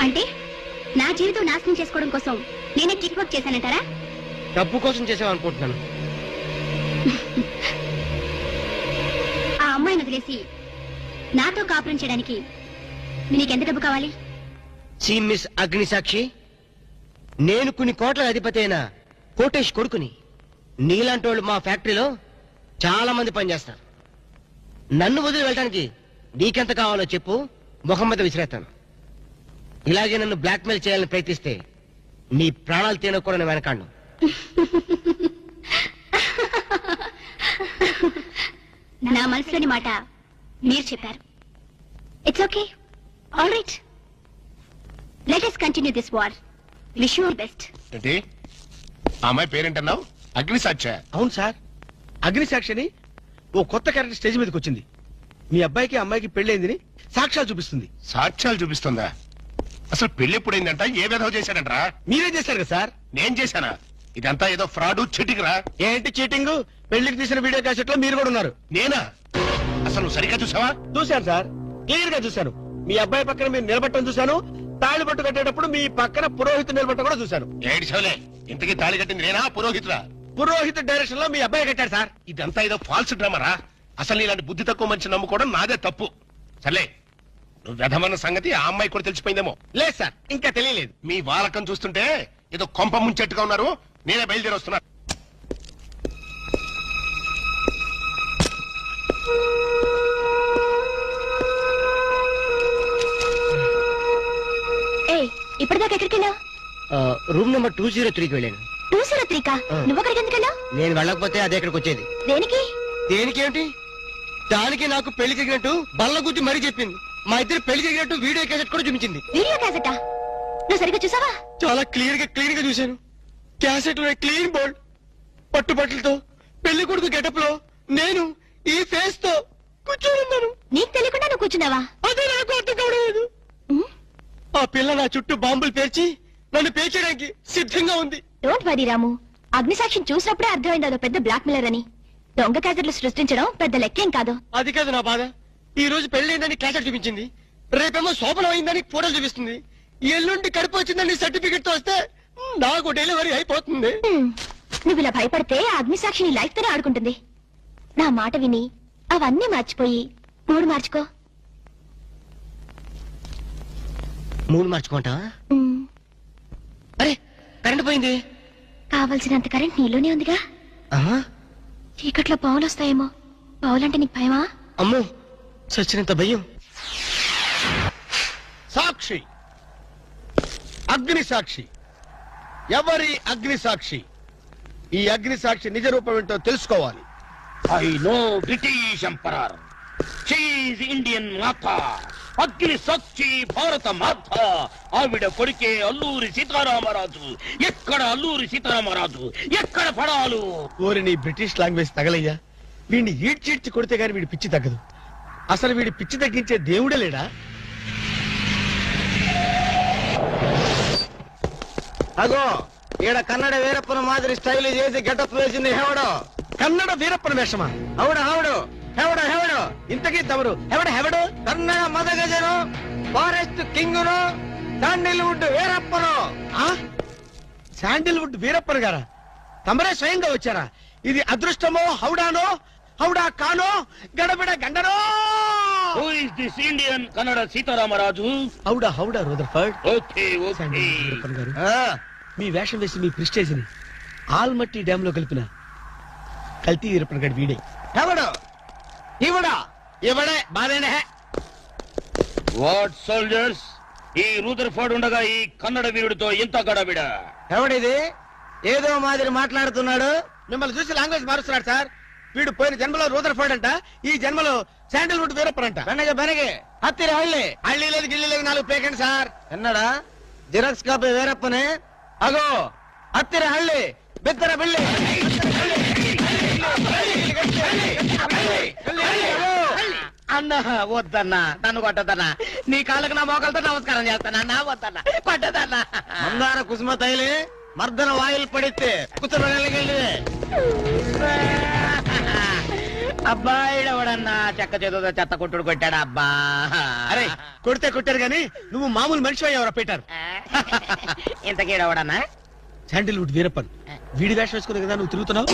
అంటే నా జీవితం నాశనం చేసుకోవడం కోసం నేనే ట్రిక్ వర్క్ చేశానంటారా? డబ్బు కోసం చేసామనుకుంటున్నాను. ఆ అమ్మాయిని వదిలేసి నాతో కాపురం చేయడానికి నీకెంత డబ్బు కావాలి? సి మిస్ అగ్నిసాక్షి, నేను కొన్ని కోట్ల అధిపతి అయిన కోటేష్ కొడుకుని. నీలాంటి వాళ్ళు మా ఫ్యాక్టరీలో చాలా మంది పనిచేస్తారు. నన్ను వదిలి వెళ్ళడానికి నీకెంత కావాలో చెప్పు, ముఖం మీద విసిరేస్తాను. ఇలాగే నన్ను బ్లాక్మెయిల్ చేయాలని ప్రయత్నిస్తే నీ ప్రాణాలు తినకూడని నేను వెనకాండు. నా మనసులోని మాట మీరు చెప్పారు. It's okay, all right, let us continue this war. Wish you all best. ఏంటి ఆ అమ్మాయి పేరేంటన్నావు? అగ్నిసాక్ష? అవును సార్, అగ్నిసాక్షిని ఓ కొత్త క్యారెక్టర్ స్టేజ్ మీదకి వచ్చింది. మీ అబ్బాయికి అమ్మాయికి పెళ్ళైందని సాక్ష్యాలు చూపిస్తుంది. సాక్ష్యాలు చూపిస్తుందా? అసలు పెళ్లి ఎప్పుడైందంట? ఏ విధవ చేశాడంట్రా? మీరే చేశారు కదా సార్? నేను చేశానా? ఇదంతా ఏదో ఫ్రాడ్ చీటింగ్ రా. ఏంటి చీటింగ్? పెళ్లికి తీసిన వీడియో క్యాసెట్ లో మీరు కూడా ఉన్నారు. నేనా? అసలు నువ్వు సరిగ్గా చూసావా? చూశాను సార్, క్లియర్ గా చూశాను. మీ అబ్బాయి పక్కన మీరు నిలబట్టడం చూశాను. తాళి పట్టు కట్టేటప్పుడు మీ పక్కన పురోహితు నిలబట్టడం కూడా చూశాను. ఏడు చవలే, ఇంతకీ తాళి కట్టింది నేనా పురోహితురా? పురోహితు డైరెక్షన్ లో మీ అబ్బాయి కట్టాడు సార్. ఇదంతా ఏదో ఫాల్స్ డ్రామారా. అసలు ఇలాంటి బుద్ధి తక్కువ మనిషి నమ్ముకోవడం నాదే తప్పు. సర్లే, నువ్వు వెధమన్న సంగతి ఆ అమ్మాయి కూడా తెలిసిపోయిందేమో. లేదు సార్, ఇంకా తెలియలేదు. మీ వాలకం చూస్తుంటే ఏదో కొంప ముంచెట్టుగా ఉన్నారు. నేనే బయలుదేరి వస్తున్నా. ఇప్పటిదాకా ఎక్కడికి వెళ్ళావు? రూమ్ నెంబర్ 203కి వెళ్ళాను. 203 కా? నువ్వు అక్కడికి ఎందుకు వెళ్ళావు? నేను వెళ్ళకపోతే అదే ఇక్కడికి వచ్చేది. దేనికి? దేనికేమిటి? దానికి నాకు పెళ్లి జరిగినట్టు బల్ల గుద్ది మరీ చెప్పింది. మా ఇద్దరు పెళ్లి జరిగినట్టు వీడియో క్యాసెట్ కూడా చూపించింది. వీడియో క్యాసెటా? నువ్వు సరిగ్గా చూసావా? చాలా క్లియర్ గా చూశాను. క్యాసెట్ లో క్లీన్ బోల్డ్ పట్టుబట్టలతో పెళ్లి కొడుకు గెటప్ లో నేను ఈ ఫేస్ తో కూర్చొని ఉన్నాను. నీకు తెలియకుండా నువ్వు కూర్చున్నావా? అదే నాకు అర్థం కావడం. ఆ పిల్ల నా చుట్టూ బాంబులు పేర్చి నన్ను పేర్చడానికి సిద్ధంగా ఉంది. డోంట్ వరీ రాము, అగ్నిసాక్షిని చూసినప్పుడే అర్థమైంది అదో పెద్ద బ్లాక్ మెయిలర్ అని. దొంగ క్యాసెట్లు సృష్టించడం పెద్ద లెక్కేం కాదు. అది కాదు నా బాధ. ఈ రోజు పెళ్లి క్యాసెట్ చూపించింది, రేపేమో శోభనం అయిందని ఫోటోలు చూపిస్తుంది, ఎల్లుండి కడుపు వచ్చిందని సర్టిఫికెట్ తో వస్తే నాకు డెలివరీ అయిపోతుంది. నువ్వు ఇలా భయపడితే అగ్నిసాక్షిని లైఫ్ తోనే ఆడుకుంటుంది. నా మాట విని అవన్నీ మర్చిపోయి మూడు మార్చుకో. మూడు మార్చుకుంటా? అరే కరెంట్ పోయింది. కావలసినంత కరెంట్ నీలోనే ఉందిగా. చీకట్లో పావులు వస్తాయేమో. పావులంటే నీకు భయమా? అమ్మో, సచ్చినంత భయం. సాక్షి, అగ్ని సాక్షి. ఎవరి అగ్ని సాక్షి? ఈ అగ్ని సాక్షి నిజ రూపం ఏంటో తెలుసుకోవాలి. I know British emperor, she is Indian మాత, అగ్ని సాక్షి భారత మాత. ఆవిడ కొడుకే అల్లూరి సీతారామరాజు. ఎక్కడ అల్లూరి సీతారామరాజు, ఎక్కడ పడాలు? ఓరి నీ బ్రిటిష్ లాంగ్వేజ్ తగలయ్యా. వీడిని ఈడ్చిడ్చి కొడితే గాని వీడి పిచ్చి తగ్గదు. అసలు వీడి పిచ్చి తగ్గించే దేవుడే లేడా? అగో ఈడ కన్నడ వీరప్పన మాదిరి స్టైల్ చేసి గెటప్ వేసింది హెవడో. కన్నడ వీరప్పన వేషమా? అవుడు హెవడు హెవడు హెవడు ఇంతకీ తమరు హెవడు? కన్నడ మదగజను, ఫారెస్ట్ కింగును, శాండిల్వుడ్ వీరప్పను. శాండిల్వుడ్ వీరప్పన్ గారా? తమరే స్వయంగా వచ్చారా? ఇది అదృష్టమో హౌడానో, హౌడా కానో, గడబిడ గండనో? Who is this Indian Kannada Sitaramaraju? హౌడా Rutherford. Okay okay. Sandalwood Veerappan గారు, మీ వేషం వేసి మీ ప్రిస్టేజ్ ని ఆల్మట్టి డ్యామ్ లో కలిపిన కల్తీ వీరప్పన్ గారి వీడే. హెవడు ఇవడా? ఇవడే బాధేనే. వాట్ సోల్జర్స్, ఈ రూదర్ఫోర్డ్ ఉండగా ఈ కన్నడ వీరుడితో ఇంత గడబిడ? ఎవడిది ఏదో మాదిరి మాట్లాడుతున్నాడు? మిమ్మల్ని చూసి లాంగ్వేజ్ మారుస్తున్నాడు సార్. వీడు పోయిన జన్మలో రూదర్ఫోర్డ్ అంట, ఈ జన్మలో శాండిల్వుడ్ వీరప్పన్ అంట. బెనగే హత్తిరి హళ్ళి హళ్ళీ లేదు గిల్లి లేదు, 4 పేకండి సార్. ఎన్నడా జిరాక్స్ కాపీ వీరప్పనే. అగో హత్తిరి హళ్ళి బిత్తర బిల్లి. అన్నా వద్దన్నా, నన్ను కొట్టదన్నా. నీ కాళ్ళకు నా మోకాలతో నమస్కారం చేస్తానన్నా. వద్దన్నా, కొట్టదన్నా. మందార కుసుమ తైలి మర్దన వాయిల్ పడితే కుతురు అబ్బాయి ఎవడన్నా చెక్క చేతుతో చెత్త కొట్టుడు కొట్టాడు అబ్బా. అరే కొడితే కొట్టారు గాని నువ్వు మామూలు మనిషి అయ్యావరా పీటర్. ఇంతకీడవడన్నా శాండిల్వుడ్ వీరప్పన్ వీడి వేషం వేసుకునే కదా నువ్వు తిరుగుతున్నావు.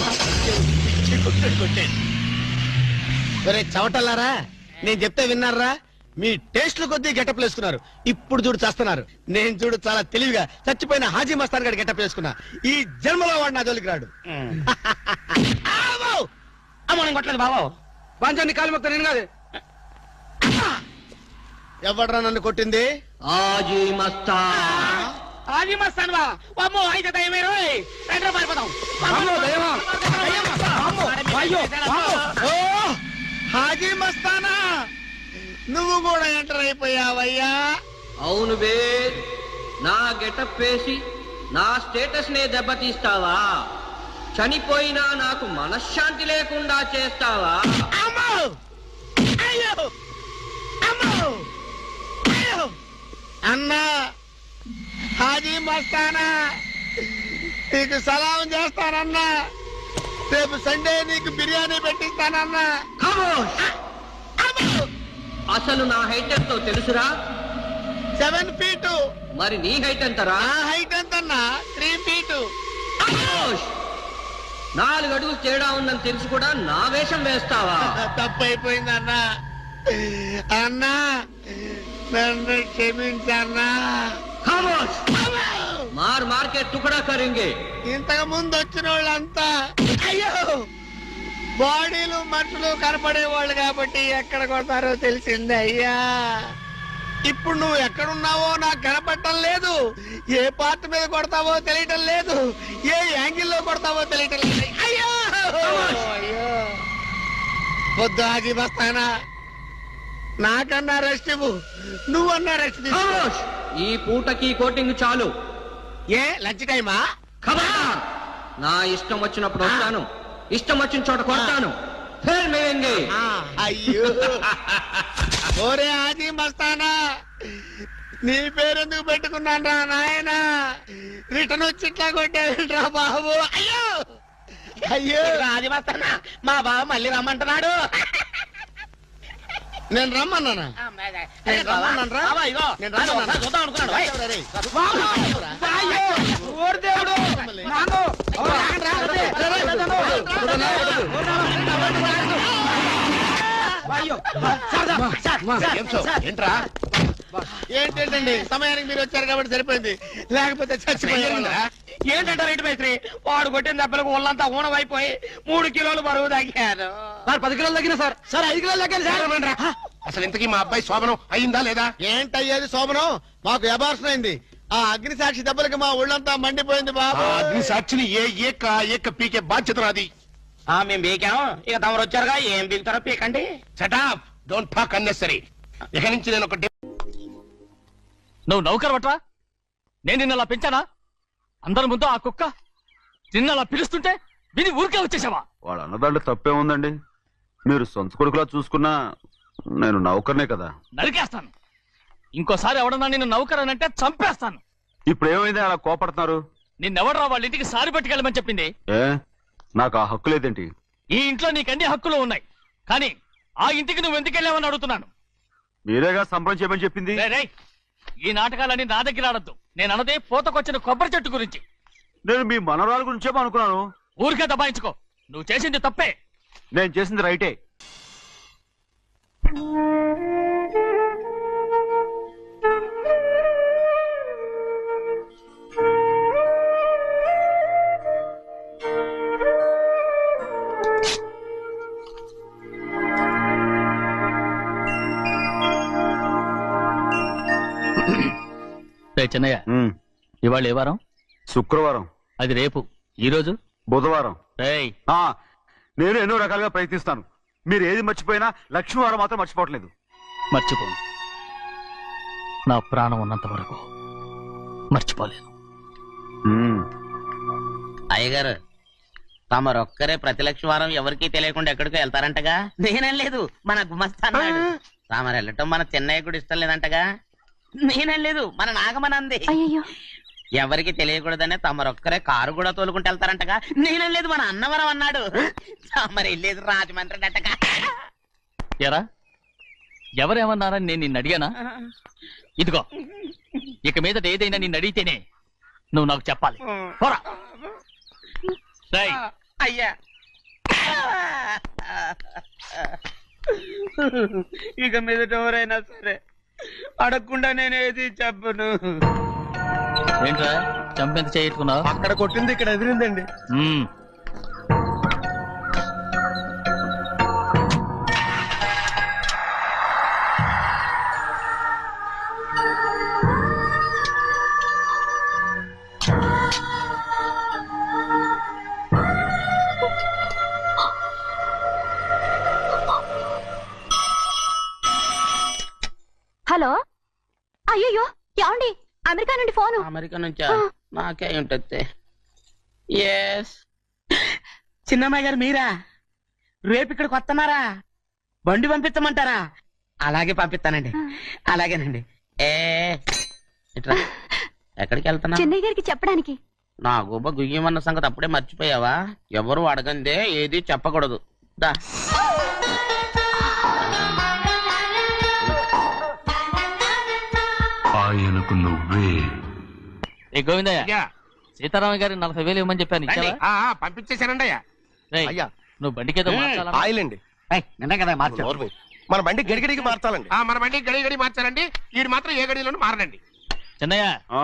ఒరే చవటల్లారా, నేను చెప్తే విన్నారా? మీ టేస్ట్లు కొద్దీ గెటప్ వేసుకున్నారు. ఇప్పుడు చూడు చేస్తున్నారు. నేను చూడు చాలా తెలివిగా చచ్చిపోయిన హాజీ మస్తాన్ గారి గెటప్ వేసుకున్నా. ఈ జన్మలో వాడు నా జోలికి రాడు. మనం కొట్టలేదు బాబు. బాంచాన్ని కాలు మొత్తం నేను కాదు. ఎవడ్రా నన్ను కొట్టింది? ఆజీ మస్తాన్. అది మస్తాను బా. అమ్మో అయితే దయమే రోయ్. రండ్రా పారిపోదాం. ఓ హాజీ మస్తానా, నువ్వు కూడా ఎంటర్ అయిపోయావయ్యా. అవును బే, నా గెటప్ వేసి నా స్టేటస్ నే దెబ్బతీస్తావా? చనిపోయినా నాకు మనశ్శాంతి లేకుండా చేస్తావా? అమ్మో! అయ్యో! అమ్మో! అయ్యో! అన్నా హాజీ మస్తానా, నీకు సలాం చేస్తానన్నా. రేపు సండే నీకు బిర్యానీ పెట్టిస్తానన్నా. ఖమోష్! అసలు నా హైట్ ఎంతో తెలుసురా? 7 feet. మరి నీ హైట్ ఎంతరా? నా హైట్ ఎంతన్నా? 3 feet. ఖమోష్! 4 అడుగులు తేడా ఉందని తెలిసి కూడా నా వేషం వేస్తావా? తప్పైపోయిందన్నా. అన్నా నన్ను క్షమించన్నా. ఖమోష్! మార్ మార్కే టుకడా కరింగే. ఇంతకు ముందు వచ్చిన వాళ్ళంతా అయ్యో బాడీలు మనుషులు కనపడే వాళ్ళు కాబట్టి ఎక్కడ కొడతారో తెలిసింది అయ్యా. ఇప్పుడు నువ్వు ఎక్కడున్నావో నాకు కనపడటం లేదు. ఏ పార్ట్ మీద కొడతావో తెలియటం లేదు. ఏ యాంగిల్లో కొడతావో తెలియటం లేదు. అయ్యో అయ్యో వద్దు హాజీ మస్తానా, నాకన్నా రెస్ట్ ఇవ్వు. నువ్వన్నా రెస్ట్ తీసుకో. ఖమోష్! ఈ పూటకి కోటింగ్ చాలు. ఏ లంచ్ టైమా? ఖబర్దార్! నా ఇష్టం వచ్చినప్పుడు వస్తాను, ఇష్టం వచ్చిన చోట కొడతాను. ఫిర్ మిలేంగే. అయ్యో ఓరే హాజీ మస్తానా, నీ పేరెందుకు పెట్టుకున్నాను రా నాయనా? రిటర్న్ వచ్చి ఇట్లా కొట్టేవిరా బాబు. అయ్యో అయ్యో అది మస్తానా, మా బావ మళ్ళీ రమ్మంటున్నాడు. నేను రమ్మన్నానా? నేను రమ్మన్నాను రా. నేను రమ్మన్నానా? చూద్దాం అనుకున్నాడు ఓయ్. రేయ్. ఏంట్రా ఏంటండి సమయానికి మీరు వచ్చారు కాబట్టి సరిపోయింది, లేకపోతే చచ్చిపోయారు. ఏంటంటే రేటు మేస్త్రి, వాడు కొట్టిన దెబ్బలకు ఒళ్ళంతా ఊనమైపోయి 3 కిలోలు బరువు తగ్గాను. 10 కిలోలు తగ్గిన సార్. సార్ 5 కిలోలు తగ్గాను సార్. అసలు ఇంతకీ మా అబ్బాయి శోభనం అయిందా లేదా? ఏంటయ్యేది శోభనం? మాకు అబార్షన్ అయింది. ఆ అగ్ని సాక్షి దెబ్బలకి మా ఒళ్ళంతా మండిపోయింది బాబు. అగ్ని సాక్షిని ఏక పీకే బాధ్యత నాది. మేము బీకాం, ఇక తమరు వచ్చారుగా, ఏం బీగుతారో పీకండి. Shut up, don't talk unnecessary. ఇక నుంచి నేను ఒక నువ్వు నౌకర్ పట్రా? నేను నిన్న అలా పెంచానా? అందరి ముందు ఆ కుక్క నిన్న అలా పిలుస్తుంటే విని ఊరికే వచ్చేసావా? వాళ్ళ అన్నదాంట్లో తప్పే ఉందండి. మీరు సొంత కొడుకులా చూసుకున్నా నేను నౌకర్నే కదా. నరికేస్తాను. ఇంకోసారి ఎవడన్నా నిన్ను నౌకర్ అని అంటే చంపేస్తాను. ఇప్పుడు ఏమైంది అలా కోపడుతున్నారు? నిన్నెవడరా వాళ్ళ ఇంటికి సారి పట్టుకెళ్ళమని చెప్పింది? ఏ నాకు ఆ హక్కు లేదేంటి? ఈ ఇంట్లో నీకన్ని హక్కులు ఉన్నాయి, కానీ ఆ ఇంటికి నువ్వు ఎందుకు వెళ్ళావని అడుగుతున్నాను. మీరేగా సంబరం చేయమని చెప్పింది. రేయ్, ఈ నాటకాలన్నీ నా దగ్గర ఆడద్దు. నేను అన్నదే పూతకొచ్చిన కొబ్బరి చెట్టు గురించి. నేను మీ మనవరాల గురించేమో అనుకున్నాను. ఊరికే దబాయించుకో. నువ్వు చేసింది తప్పే. నేను చేసింది రైటే. చిన్నయ్య, ఇవాళ ఏ వారం? శుక్రవారం. అది రేపు. ఈ రోజు బుధవారం. రేయ్, నేను ఎన్నో రకాలుగా ప్రయత్నిస్తాను. మీరు ఏది మర్చిపోయినా లక్ష్మీవారం మాత్రం మర్చిపోవట్లేదు. మర్చిపోను. నా ప్రాణం ఉన్నంత వరకు మర్చిపోలేను. అయ్యగారు, తమరొక్కరే ప్రతి లక్షవారం ఎవరికీ తెలియకుండా ఎక్కడికో వెళ్తారంటగా? నేనేం లేదు, మన గుమస్తా అన్నాడు. తామరు వెళ్ళటం మన చెన్నయ్య కూడా ఇష్టం లేదంటగా? నేనేం లేదు, మన నాగమనంది. అయ్యో ఎవరికి తెలియకూడదనే తమరొక్కరే కారు కూడా తోలుకుంటూ వెళ్తారంటగా. నేనలేదు, మన అన్నవరం అన్నాడు. తమరు వెళ్ళేది రాజమండ్రి అంటగా. ఎరా ఎవరేమన్నారని నేను నిన్ను అడిగానా? ఇదిగో ఇక మీదట ఏదైనా నిన్ను అడిగితేనే నువ్వు నాకు చెప్పాలి. పోరా. రేయ్, అయ్యా ఇక మీదట ఎవరైనా సరే అడగకుండా నేనేది చెప్పను. ఏంట్రా చంపెంత చేయట్టుకున్నావు? అక్కడ కొట్టింది ఇక్కడ ఎదిరిందండి. హలో, అయ్యో ఏమండి, అమెరికా నుండి ఫోను. అమెరికా నుంచా? నాకే ఉంటుంది. ఎస్, చిన్నమ్మాయి గారు మీరా? రేపు ఇక్కడికి వస్తున్నారా? బండి పంపించమంటారా? అలాగే పంపిస్తానండి. అలాగేనండి. ఇట్రా. ఎక్కడికి వెళ్తున్నా? చెన్నై గారికి చెప్పడానికి. నా గుబ్బ గుయ్యమన్న సంగతి అప్పుడే మర్చిపోయావా? ఎవరు అడగందే ఏది చెప్పకూడదు. దా. ఆయనకు నువ్వే. ఏ గోవిందయ్య, సీతారామయ్య గారి 40,000 ఇవ్వమని చెప్పాను, ఇచ్చావా? పంపించేశానండి అయ్యా. రేయ్, అయ్యా, నువ్వు బండికేదో మార్చాలా? ఆయిల్ అండి. నిన్న కదా మార్చారు. మన బండి గడిగడికి మార్చాలండి. మన బండి గడి మార్చాలండి. వీడు మాత్రం ఏ గడిలోనూ మారనండి. చిన్నయ్య, ఆ,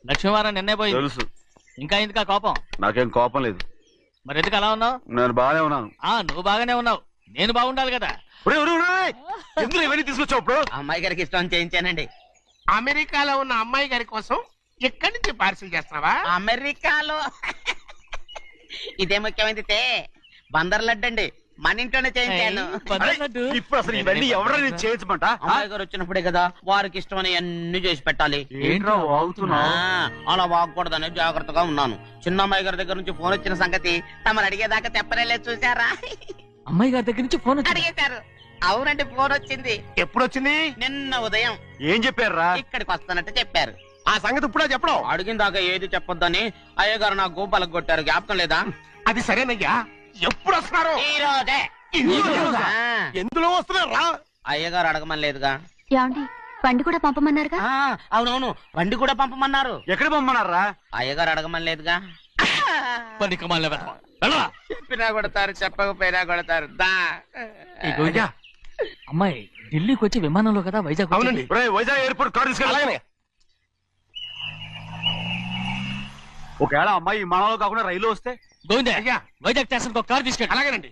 లక్ష్మీవారం నిన్నే పోయింది. తెలుసు. ఇంకా ఎందుకా కోపం? నాకేం కోపం లేదు, మరి ఎందుకు అలా ఉన్నావు? నేను బాగానే ఉన్నాను. నువ్వు బాగానే ఉన్నావు, నేను బాగుండాలి కదా. ఎందుకు ఇవన్నీ తీసుకొచ్చావు ఇప్పుడు? అమ్మాయి గారికి ఇష్టం చేయించానండి. అమెరికాలో ఉన్న అమ్మాయి గారి కోసం ఎక్కడి నుంచి పార్సిల్ చేస్తున్నావా? అమెరికాలో ఇదే ముఖ్యమైనది. బందర్ లడ్డు అండి, మన ఇంట్లోనే చేయించాను. ఇప్పుడు అసలు ఇవన్నీ ఎవరైనా చేయించమంట? అమ్మాయి గారు వచ్చినప్పుడే కదా వారికి ఇష్టమని అన్ని చేసి పెట్టాలి. ఏంట్రా వాగుతున్నా? అలా వాగకూడదని జాగ్రత్తగా ఉన్నాను. చిన్న అమ్మాయి గారి దగ్గర నుంచి ఫోన్ వచ్చిన సంగతి తమరు అడిగేదాకా చెప్పలేదు. చూసారా? అమ్మాయి గారి దగ్గర నుంచి ఫోన్ అడిగేశారు. అవునండి, ఫోన్ వచ్చింది. ఎప్పుడు వచ్చింది? నిన్న ఉదయం. ఏం చెప్పారా? ఇక్కడికి వస్తానంటే చెప్పారు. ఆ సంగతి ఇప్పుడే చెప్పడం. అడిగిన దాకా ఏది చెప్పొద్దని అయ్యగారు నా గోపాలకు కొట్టారు. జ్ఞాపకం లేదా? అది సరేనయ్యా, ఎప్పుడు వస్తున్నారు? ఈ రోజే. ఎందులో వస్తున్నారా? అయ్యగారు అడగమని లేదుగా. ఏమండి, బండి కూడా పంపమన్నారుగా? అవునవును, బండి కూడా పంపమన్నారు. ఎక్కడ పంపమన్నారా? అయ్యగారు అడగమని లేదుగా. వెళ్ళరా. చెప్పినా కొడతారు, చెప్పకపోయినా కొడతారు. దా. ఈ గోవింద, అమ్మాయి ఢిల్లీకి వచ్చి విమానంలో కదా వైజాగ్ అవునండి. వచ్చింది. వైజాగ్ ఎయిర్పోర్ట్ కార్ తీసుకెళ్ళి. ఒకవేళ అమ్మాయి విమానంలో కాకుండా రైలు వస్తే? గోవింద, అయ్యా. వైజాగ్ స్టేషన్ ఒక కార్ తీసుకెళ్ళి. అలాగేనండి.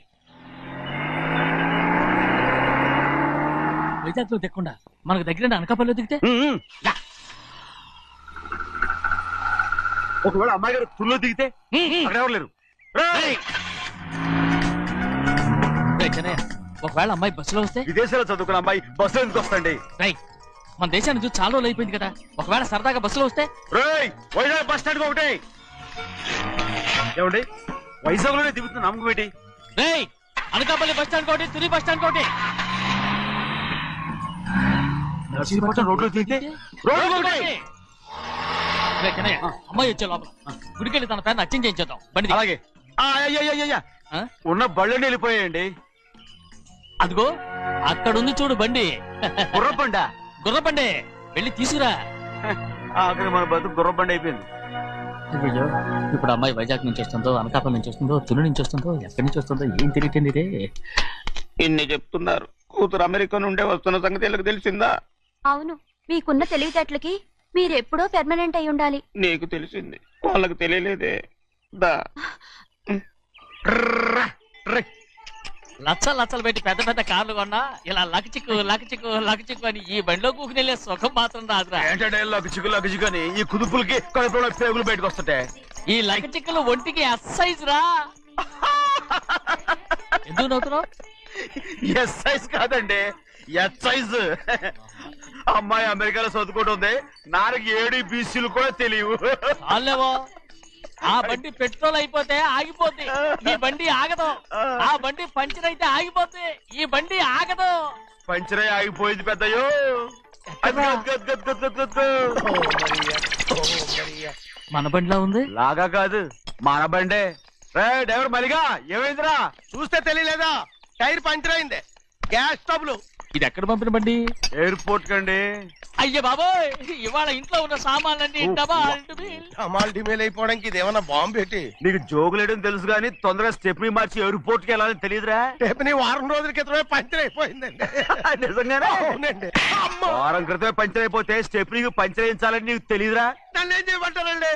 వైజాగ్ లో దిక్కుండా మనకు దగ్గర అనకాపల్లిలో దిగితే? ఒకవేళ అమ్మాయి గారు తుల్లో దిగితే? అక్కడ ఎవరు లేరు. రేయ్ చెన్నయ్య, ఒకవేళ అమ్మాయి బస్సులో వస్తే? విదేశాల్లో చదువుకున్న అమ్మాయి బస్సులో ఎందుకు వస్తండి? మన దేశాన్ని చూసి చాలా రోజులు అయిపోయింది కదా, ఒకవేళ సరదాగా బస్సులో వస్తే? వైజాగ్ బస్ స్టాండ్ ఒకటి. ఏమండి, వైజాగ్ లోనే దిగుతున్న నమ్మకం ఏంటి? రేయ్, అనకాపల్లి బస్ స్టాండ్ కోటి, తుని బస్ స్టాండ్ కోటి. నర్సీపట్నం రోడ్లో దిగితే రోడ్డు ఒకటి. రేయ్ చెన్నయ్య, అమ్మాయి వచ్చే లోపల గుడికెళ్ళి తన పేరుని అచ్చం చేయించేద్దాం. బండి అలాగే. ఉన్న బళ్ళని వెళ్ళిపోయాయండి. అదిగో అక్కడుంది చూడు బండి. గుర్రబండ. గుర్రబండి, వెళ్ళి తీసుకురా. అక్కడ మన బతుకు గుర్రబండి అయిపోయింది. అయ్యో, ఇప్పుడు అమ్మాయి వైజాగ్ నుంచి వస్తుందో, అనకాపల్లి నుంచి వస్తుందో, తుని నుంచి వస్తుందో, ఎక్కడి నుంచి వస్తుందో ఏం తెలియటండి రే. ఇన్ని చెప్తున్నారు, కూతురు అమెరికా నుండే వస్తున్న సంగతి వీళ్ళకి తెలిసిందా? అవును, మీకున్న తెలివితేటలకి మీరెప్పుడో పెర్మనెంట్ అయి ఉండాలి. నీకు తెలిసింది, వాళ్ళకి తెలియలేదే. దా. లచ్చలు పెట్టి పెద్ద పెద్ద కార్లు కొన్నా ఇలా లకచిక్కు అని ఈ బండిలో కూకుని వెళ్ళే సుఖం మాత్రం రాదురా. ఏంటంటే లగచిక్కు అని ఈ కుదుపులకి కడుపులో పేగులు బయటకు వస్తుంటాయి. ఈ లకచిక్కులు ఒంటికి ఎక్సైజ్ రా. ఎందుకు నవ్వుతున్నావు? ఎక్సైజ్ కాదండి, ఎక్సైజ్. అమ్మాయి అమెరికాలో చదువుకుంటుంది, నాకు 7 BCలు కూడా తెలియవు. చాలేవో, ఆ బండి పెట్రోల్ అయిపోతే ఆగిపోద్ది, ఈ బండి ఆగదు. ఆ బండి పంచర్ అయితే ఆగిపోద్ది, ఈ బండి ఆగదు. పంచరే ఆగిపోయింది పెద్దయ్యో. మన బండిలా ఉంది. లాగా కాదు మన బండే. రే డ్రైవర్ మలిగా ఏమైందిరా? చూస్తే తెలియలేదా? టైర్ పంచర్ అయింది. గ్యాస్ స్టవ్లు. ఇది ఎక్కడ పంపిన బండి? ఎయిర్పోర్ట్ కండి. అయ్య బాబోయ్, ఇవాళ ఇంట్లో ఉన్న సామాన్లన్నీ డబాల్ డుబిల్. అమాల్ డిమేల్ అయిపోవడానికి ఇదేమన్నా బాంబు పెట్టి నీకు జోకులేయడం తెలుసు కానీ తొందరగా స్టెప్ని మార్చి ఎయిర్పోర్ట్ కి వెళ్ళాలని తెలియదురా? రేపని వారం రోజుల క్రితమే పంచర్ అయిపోయిందండి. నిజంగానే అవునండి. అమ్మో, వారం క్రితమే పంచర్ అయిపోతే స్టెప్నీకి పంచర్ వేయించాలని నీకు తెలియదురా? నన్ను ఏం చేయమంటారండి?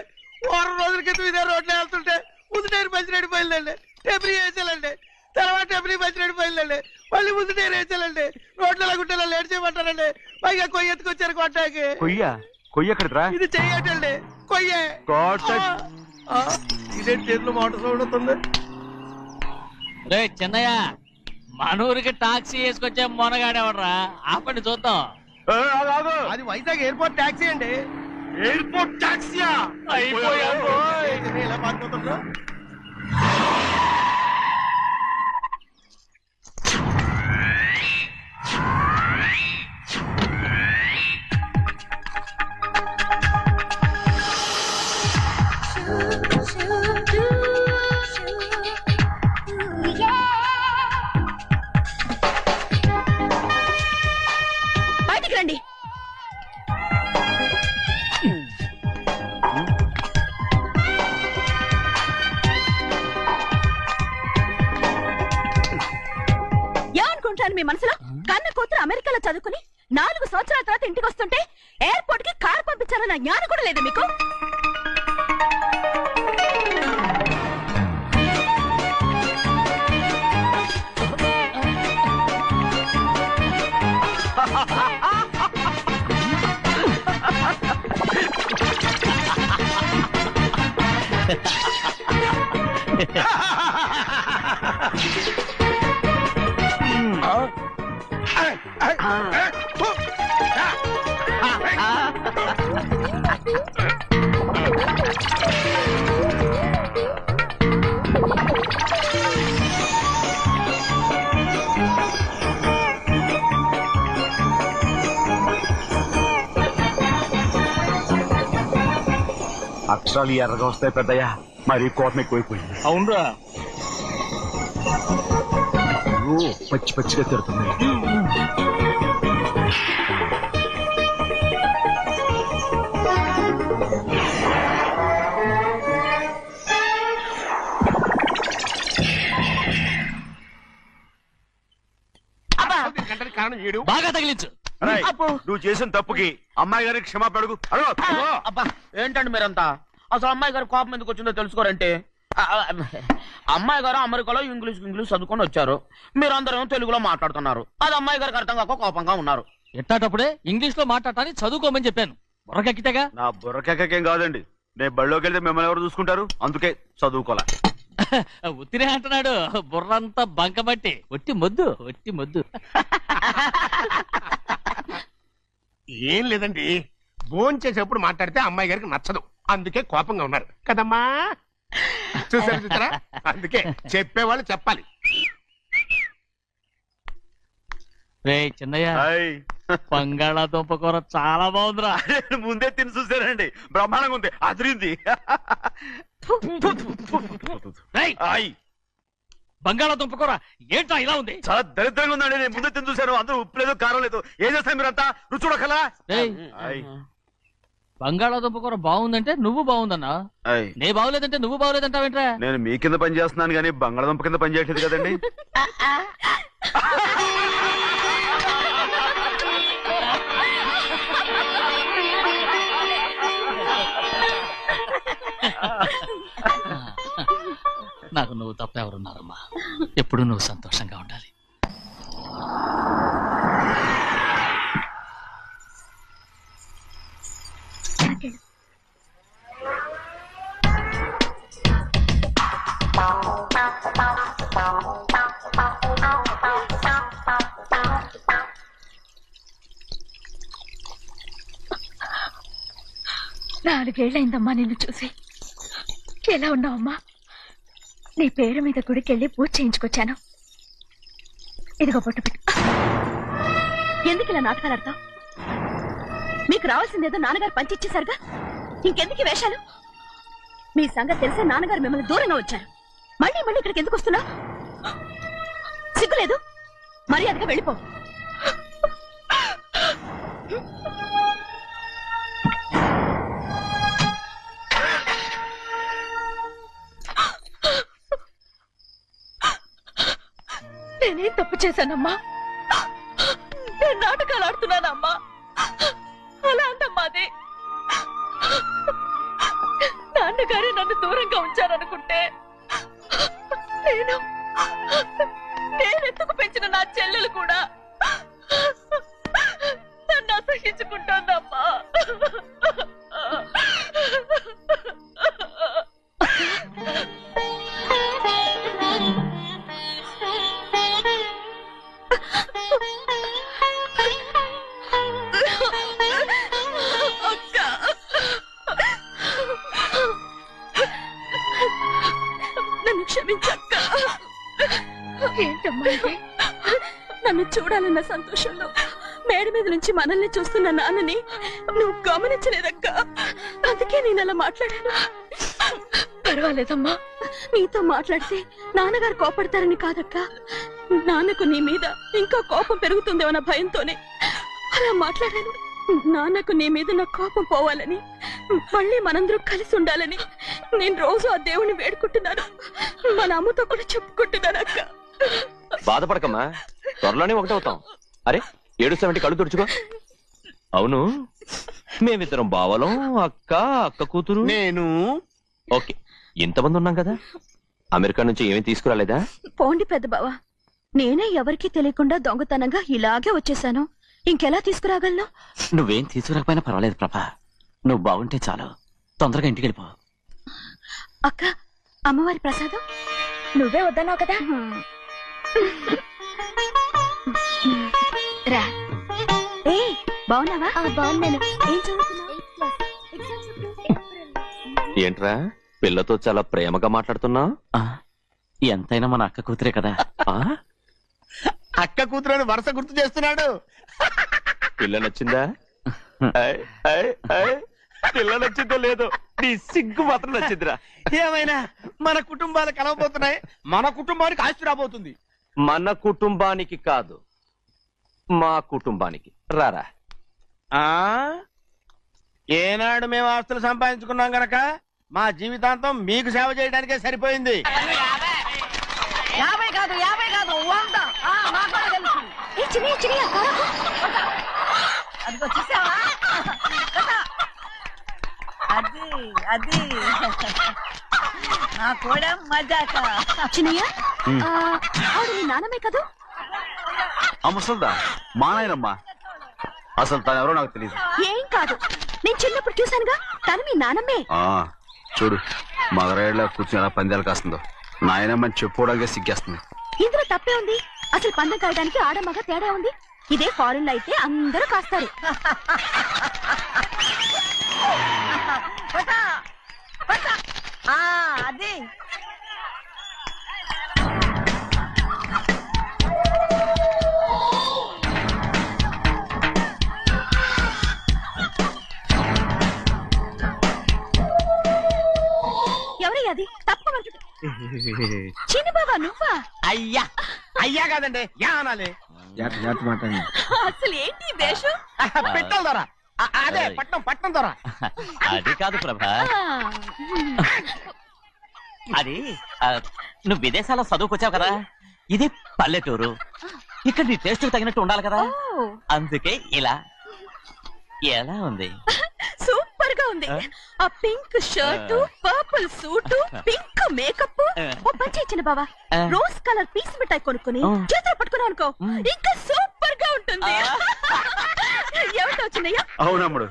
వారం రోజుల క్రితం ఇదే రోడ్లో వెళ్తుంటే ముందు టైర్ పంచర్ అయిపోయిందండి. టెబ్రీ వేసాలండి. తర్వాత టెబ్రీ పంచర్ అయిపోయిందండి. మళ్ళీ ముందు టైర్ వేసాలండి. రోడ్లు ఎలాగుంటే లేట్ చేయమంటారండి. పైగా కొయ్య ఎత్తుకొచ్చారు కొట్టాకి. కొయ్య ఎక్కడిరా? ఇది చెయ్యటండి. కొయ్యే. ఇదే చేతులు మోటార్ సౌండ్ అవుతుంది. రే చిన్నయ్య, మనూరికి టాక్సీ వేసుకొచ్చే మొనగాడేవడరా? ఆపండి చూద్దాం. అది వైజాగ్ ఎయిర్పోర్ట్ టాక్సీ అండి. ఎయిర్పోర్ట్ టాక్సీయా? ఇలా పారిపోతుండ్రు. బయటికి రండి. ఏమనుకుంటాను మీ మనసులో? కన్న కూతురు అమెరికాలో చదువుకుని 4 సంవత్సరాల తర్వాత ఇంటికి వస్తుంటే ఎయిర్పోర్ట్ కి కారు పంపించాలన్న జ్ఞానం కూడా లేదా మీకు? అక్షరాలు ఎర్రగా వస్తాయి పెద్దయ్యా. మరి కోపం ఎక్కువైపోయింది. అవునరా, పచ్చి పచ్చిగా తిడుతుంది. బాగా తగిలించు. అరేయ్, నువ్వు చేసిన తప్పుకి అమ్మాయి గారికి క్షమాపణ అడుగు. అబ్బా ఏంటండి మీరంతా? అసలు అమ్మాయి గారు కోపం ఎందుకు వచ్చిందో తెలుసుకోరంటే, అమ్మాయి గారు అమెరికాలో ఇంగ్లీష్ చదువుకొని వచ్చారు. మీరందరూ తెలుగులో మాట్లాడుతున్నారు. అది అమ్మాయి గారికి అర్థం కాక కోపంగా ఉన్నారు. ఎట్టాటప్పుడే ఇంగ్లీష్ లో మాట్లాడటానికి చదువుకోమని చెప్పాను. బుర్రకెక్కితేగా. నా బుర్రకెక్కకేం కాదండి. నేను బళ్ళోకి వెళ్తే మిమ్మల్ని ఎవరు చూసుకుంటారు? అందుకే చదువుకోలే. ఉత్తినే అంటున్నాడు. బుర్రంతా బంకబట్టి. ఒట్టి మొద్దు. ఏం లేదండి, భోంచేసేప్పుడు మాట్లాడితే అమ్మాయి గారికి నచ్చదు. అందుకే కోపంగా ఉన్నారు కదమ్మా. చూసారా? అందుకే చెప్పేవాళ్ళు చెప్పాలి. రే చిన్నయ్య, హాయ్. బంగాళాదుంప కూర చాలా బాగుందిరా. నేను ముందే తిని చూసానండి. బ్రహ్మాండంగా ఉంది. అదిరింది. రేయ్, హాయ్. బంగాళాదుంప కూర ఏంట్రా ఇలా ఉంది? చాలా దరిద్రంగా ఉందండి. నేను ముందే తిని చూశాను. అందరూ ఉప్పు లేదు, కారం లేదు. ఏం చేస్తారు మీరంతా? రుచి చూడకలా? రేయ్, బంగాళాదుంప కూర బాగుందంటే నువ్వు బాగుందన్నా, నే బాగులేదంటే నువ్వు బాగులేదంటావేంట్రా? నేను మీ కింద పని చేస్తున్నాను కానీ బంగాళదుంప కింద పని చేయట్లేదు కదండి. నాకు నువ్వు తప్ప ఎవరున్నారమ్మా? ఎప్పుడు నువ్వు సంతోషంగా ఉండాలి. నాలుగేళ్లైందమ్మా నిన్ను చూసి. ఎలా ఉన్నావమ్మా? నీ పేరు మీద గుడికెళ్ళి పూజ చేయించుకొచ్చాను. ఇదిగో బొట్టు పెట్టు. ఎందుకు ఇలా నాటకాలు ఆడతావు? మీకు రావాల్సిందేదో నాన్నగారు పంచిచ్చేశారుగా. ఇంకెందుకు ఈ వేషాలు? మీ సంగతి తెలిసే నాన్నగారు మిమ్మల్ని దూరంగా వచ్చారు. మళ్ళీ మళ్ళీ ఇక్కడికి ఎందుకు వస్తున్నా? సిగ్గులేదు? మర్యాదగా వెళ్ళిపో. నేనేం తప్పు చేశానమ్మా? నేను నాటకాలు ఆడుతున్నానమ్మా. అలా అంటమ్మా అది. నాన్నగారే నన్ను దూరంగా ఉంచారనుకుంటే నేనెత్తుకు పెంచిన నా చెల్లెలు కూడా నన్ను అసహించుకుంటోందమ్మా. నన్ను క్షమించక్క. ఏంటమ్మా ఇది? నన్ను చూడాలన్న సంతోషంలో మేడ మీద నుంచి మనల్ని చూస్తున్న నాన్నని నువ్వు గమనించలేదక్క. అందుకే నేను అలా మాట్లాడాను. పర్వాలేదమ్మా, నీతో మాట్లాడితే నాన్నగారు కోపడతారని కాదక్క. నాన్నకు నీ మీద ఇంకా కోపం పెరుగుతుందేమన్న భయంతోనే అలా మాట్లాడాను. నాన్నకు నీ మీద నా కోపం పోవాలని, మళ్ళీ మనందరూ కలిసి ఉండాలని నేను రోజు ఆ దేవుని వేడుకుంటున్నాను. మన అమ్మతో కూడా చెప్పుకుంటున్నాను అక్క. బాధపడకమ్మా, త్వరలోనే ఒకటవుతాం. అరే ఏడుస్తామంటే కళ్ళు తుడుచుకో. అవును, మేమిద్దరం బావలం, అక్క కూతురు, నేను. ఓకే, ఇంతమంది ఉన్నాం కదా. అమెరికా నుంచి ఏమీ తీసుకురాలేదా? పోండి పెద్ద బావ, నేనే ఎవరికీ తెలియకుండా దొంగతనంగా ఇలాగే వచ్చేసాను. ఇంకెలా తీసుకురాగలను? నువ్వేం తీసుకురాకపోయినా పర్వాలేదు ప్రభా, నువ్వు బాగుంటే చాలు. తొందరగా ఇంటికి వెళ్ళిపో. అక్క, అమ్మవారి ప్రసాదం నువ్వే వద్దన్నావు కదా. రా. ఏ బాగున్నావా? బాగున్నాను. ఏం చదువుతున్నావు? ఏంట్రా పిల్లతో చాలా ప్రేమగా మాట్లాడుతున్నా? ఎంతైనా మన అక్క కూతురే కదా. అక్క కూతురని వరుస గుర్తు చేస్తున్నాడు. పిల్ల నచ్చిందా? పిల్ల నచ్చిందో లేదో, నీ సిగ్గు మాత్రం నచ్చిందిరా. ఏమైనా మన కుటుంబాలు కలవబోతున్నాయి. మన కుటుంబానికి ఆస్తి రాబోతుంది. మన కుటుంబానికి కాదు, మా కుటుంబానికి. రారా. ఏనాడు మేము ఆస్తులు సంపాదించుకున్నాం గనక మా జీవితాంతం మీకు సేవ చేయడానికే సరిపోయింది. 50 కాదు 100. అదిగో చూసావా? అది నా కూడా మజాక. చిన్నయ్య, ఆవిడ నీ నాన్నమే కదా? ముసల్దా మా నాయనమ్మా. అసలు తను ఎవరో నాకు తెలియదు. ఏం కాదు, నేను చిన్నప్పుడు చూశానుగా, తను మీ నాన్నమ్మే. చూడు మగరాయిలా కూర్చుని ఎలా పందాలు కాస్తుందో. నాయనమ్మని చెప్పుకోవడానికి సిగ్గేస్తుంది. ఇందులో తప్పే ఉంది? అసలు పందెం కాయడానికి ఆడమగ తేడా ఉంది. ఇదే ఫారెన్ లో అయితే అందరూ కాస్తారు. అది ఎవరయ్యా? అది తప్పమంటు. చిన్న బాబా నువ్వా? అయ్యా అయ్యా కాదండి, యా అనాలి. అసలు ఏంటి వేషం? పెట్టాల ద్వారా. అదే పట్నం ద్వారా. అది కాదు ప్రభా, అది నువ్వు విదేశాల్లో చదువుకొచ్చావు కదా, ఇది పల్లెటూరు. ఇక్కడ నీ టేస్ట్ తగినట్టు ఉండాలి కదా, అందుకే ఇలా. ఎలా ఉంది? సూపర్ గా ఉంది. ఆ pink shirt, purple suit, pink makeup. ఓ పని ఇచ్చిన బావా, రోజ్ కలర్ పీస్ మిఠాయి కొనుక్కుని చేతిలో పట్టుకున్నావు అనుకో, ఇంకా సూపర్ గా ఉంటుంది. ఏమిటో చిన్నయ్య? అవునమ్ముడు,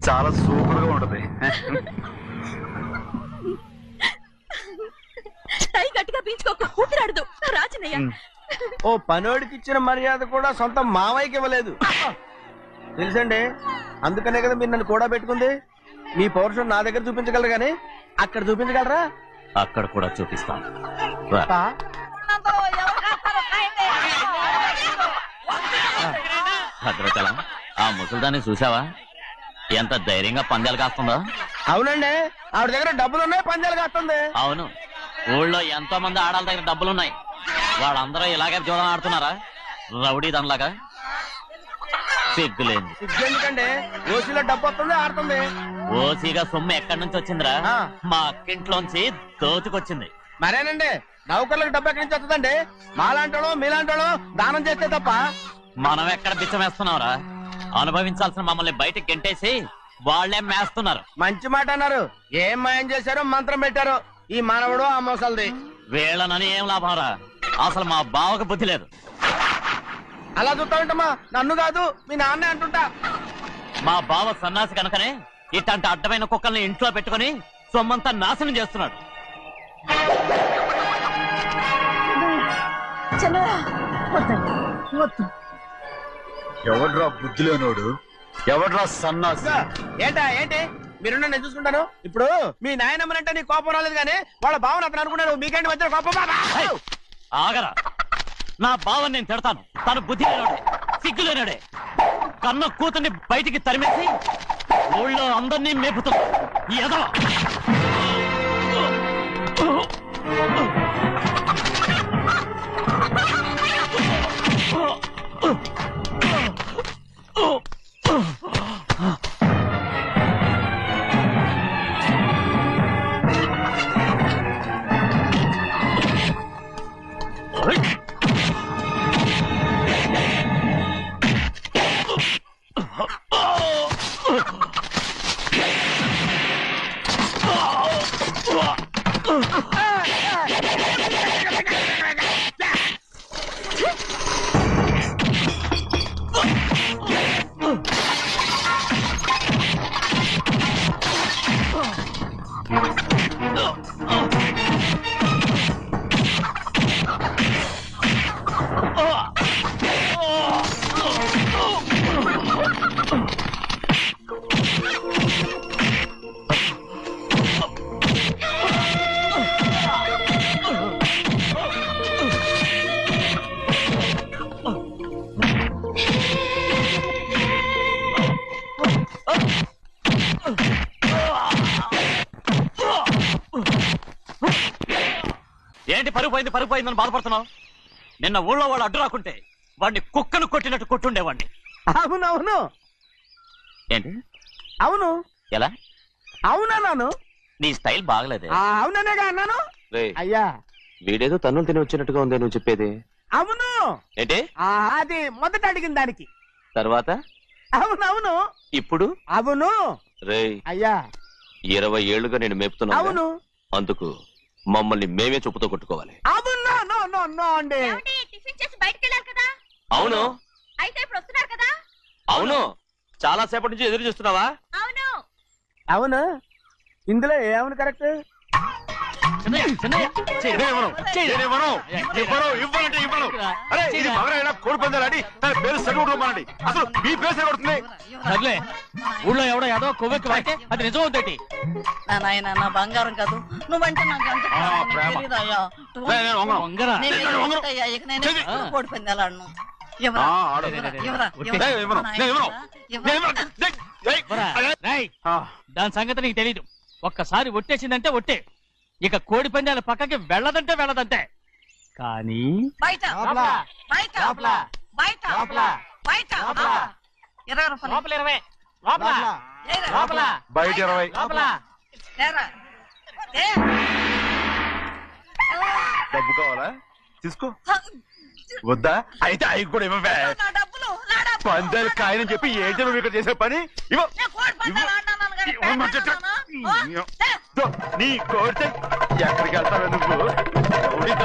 చాలా సూపర్ గా ఉంటది. టై గట్టిగా పీంచుకోకు, ఊపిరాడదు. రాజనయ్య, ఓ పనోడికి ఇచ్చిన మర్యాద కూడా సొంత మావయ్యకి ఇవ్వలేదు తెలుసండి. అందుకనే కదా మీరు నన్ను కూడా పెట్టుకుంది. మీ పౌరుషం నా దగ్గర చూపించగలరు గానీ అక్కడ చూపించగలరా? అక్కడ కూడా చూపిస్తాను. భద్రతల, ఆ ముసల్దాన్ని చూసావా? ఎంత ధైర్యంగా పందాలు కాస్తుందో. అవునండి, ఆవిడ దగ్గర డబ్బులు ఉన్నాయి, పందాలు కాస్తుంది. అవును, ఊళ్ళో ఎంతో మంది ఆడాల దగ్గర డబ్బులున్నాయి. వాళ్ళందరూ ఇలాగే జూదం ఆడుతున్నారా రౌడీ దానిలాగా? సిగ్గులేదు. ఎందుకండి ఓసీలో డబ్బు వస్తుంది, ఆడుతుంది. ఓసీగా సొమ్ము ఎక్కడి నుంచి వచ్చిందిరా? మా అక్కింట్లోంచి దోచుకొచ్చింది. మరేనండి, నౌకర్లకు డబ్బు ఎక్కడి నుంచి వస్తుందండి? మాలాంటోళ్ళు మీలాంటోళ్ళు దానం చేస్తే తప్ప. మనం ఎక్కడ బిచ్చం వేస్తున్నావురా? అనుభవించాల్సిన మమ్మల్ని బయటకు గెంటేసి వాళ్లే మేస్తున్నారు. మంచి మాట అన్నారు. ఏం మాయం చేశారో మంత్రం పెట్టారు ఈ మానవుడు ఆ మోసల్ది. వీళ్ళనని ఏం లాభంరా? అసలు మా బావకు బుద్ధి లేదు. అలా చూస్తా ఉంటామా? నన్ను కాదు మీ నాన్నే అంటుంటా. మా బావ సన్నాసి కనుకనే ఇట్లాంటి అడ్డమైన కుక్కల్ని ఇంట్లో పెట్టుకుని సొమ్మంతా నాశనం చేస్తున్నాడు. ఎవడ్రా బుద్ధిలోనోడు? ఎవడ్రా సన్నాసి? ఏంటా ఏంటి? మీరు నేను చూసుకుంటాను. ఇప్పుడు మీ నాయనమ్మనంటే నీ కోపం రాలేదు కానీ వాళ్ళ భావన అతను అనుకున్నాడు. మీకేంటి మధ్య కోపం? ఆగరా, నా బావని నేను తిడతాను. తను బుద్ధి లేనాడే, సిగ్గు లేనాడే. కన్న కూతుర్ని బయటికి తరిమేసి ఊళ్ళో అందరినీ మేపుతున్నా. ఏదో ఏంటి పరుగు పోయిందని బాధపడుతున్నావు? నిన్న ఊళ్ళో వాళ్ళు అడ్డు రాకుంటే వాడిని కుక్కను కొట్టినట్టు కొట్టుండేవాడిని. అవునవును. ఏంటి? అవును. ఎలా? అవునన్నాను. నీ స్టైల్ బాగలేదే. అవుననేగా అన్నాను. అయ్యా, వీడేదో తన్నులు తిని వచ్చినట్టుగా ఉంది నువ్వు చెప్పేది. అవును. ఏంటి? అది మొదట అడిగిన దానికి తర్వాత అవునవును. ఇప్పుడు అవును. రేయ్, అయ్యా 20 ఏళ్లుగా నేను మేపుతున్నా. అవును. అందుకు మమ్మల్ని మేమే చెప్పుతో కొట్టుకోవాలి. అవును. నో నో నో అండి. టిఫిన్ చేసి బయటికి వెళ్ళారు కదా? అవును. అయితే ఇప్పుడు వస్తున్నారు కదా? అవును. చాలా సేపటి నుంచి ఎదురు చూస్తున్నావా? అవును. అవును. ఇందులో ఏమని కరెక్ట్? కోడి పందాలని తన పేరు సరిగొట్టుకోమనండి. అసలు మీ పేరు సరిగొడుతుంది. సర్లే, ఊళ్ళో ఎవడో ఏదో కొవ్వెక్కి వాడితే అది నిజం అవుతాయి. నాయన నా బంగారం కాదు, నువ్వంటే నాకు అంత ప్రేమ. తెలీదయ్యా. వంగరా. నేను ఎదుగుతాయ్యా, ఇక నేను ఎప్పుడు కోడి పందాలాడను. ఎవరా? ఆడు. ఎవరా? నేను ఇవ్వను. నేను ఇవ్వను. నేను ఇవ్వను. రేయ్, దాని సంగతి నీకు తెలీదు. ఒక్కసారి ఒట్టేసిందంటే ఒట్టే. ఇక కోడి పందాల పక్కకి వెళ్ళదంటే వెళ్ళదంతే. కానీ బయట బయట బయట బయట 20 రూపాయలు. లోపల 20, లోపల ఏరా? లోపల బయట 20. లోపల. ఏరా? ఏ? డబ్బు కావాలా? తీసుకో. వద్దా? అయితే అవి కూడా ఇవ్వవే. నా డబ్బులు, నా డబ్బులు. పందాలు కాయని చెప్పి ఏంటి నువ్వు ఇక్కడ చేసే పని? ఇవ్వ. నేను కోడి పందాలు ఆడినాను కానీ ఇవ్వమంటే పెట్టాను. నీ కోడితే ఎక్కడికి వెళ్తావే నువ్వు?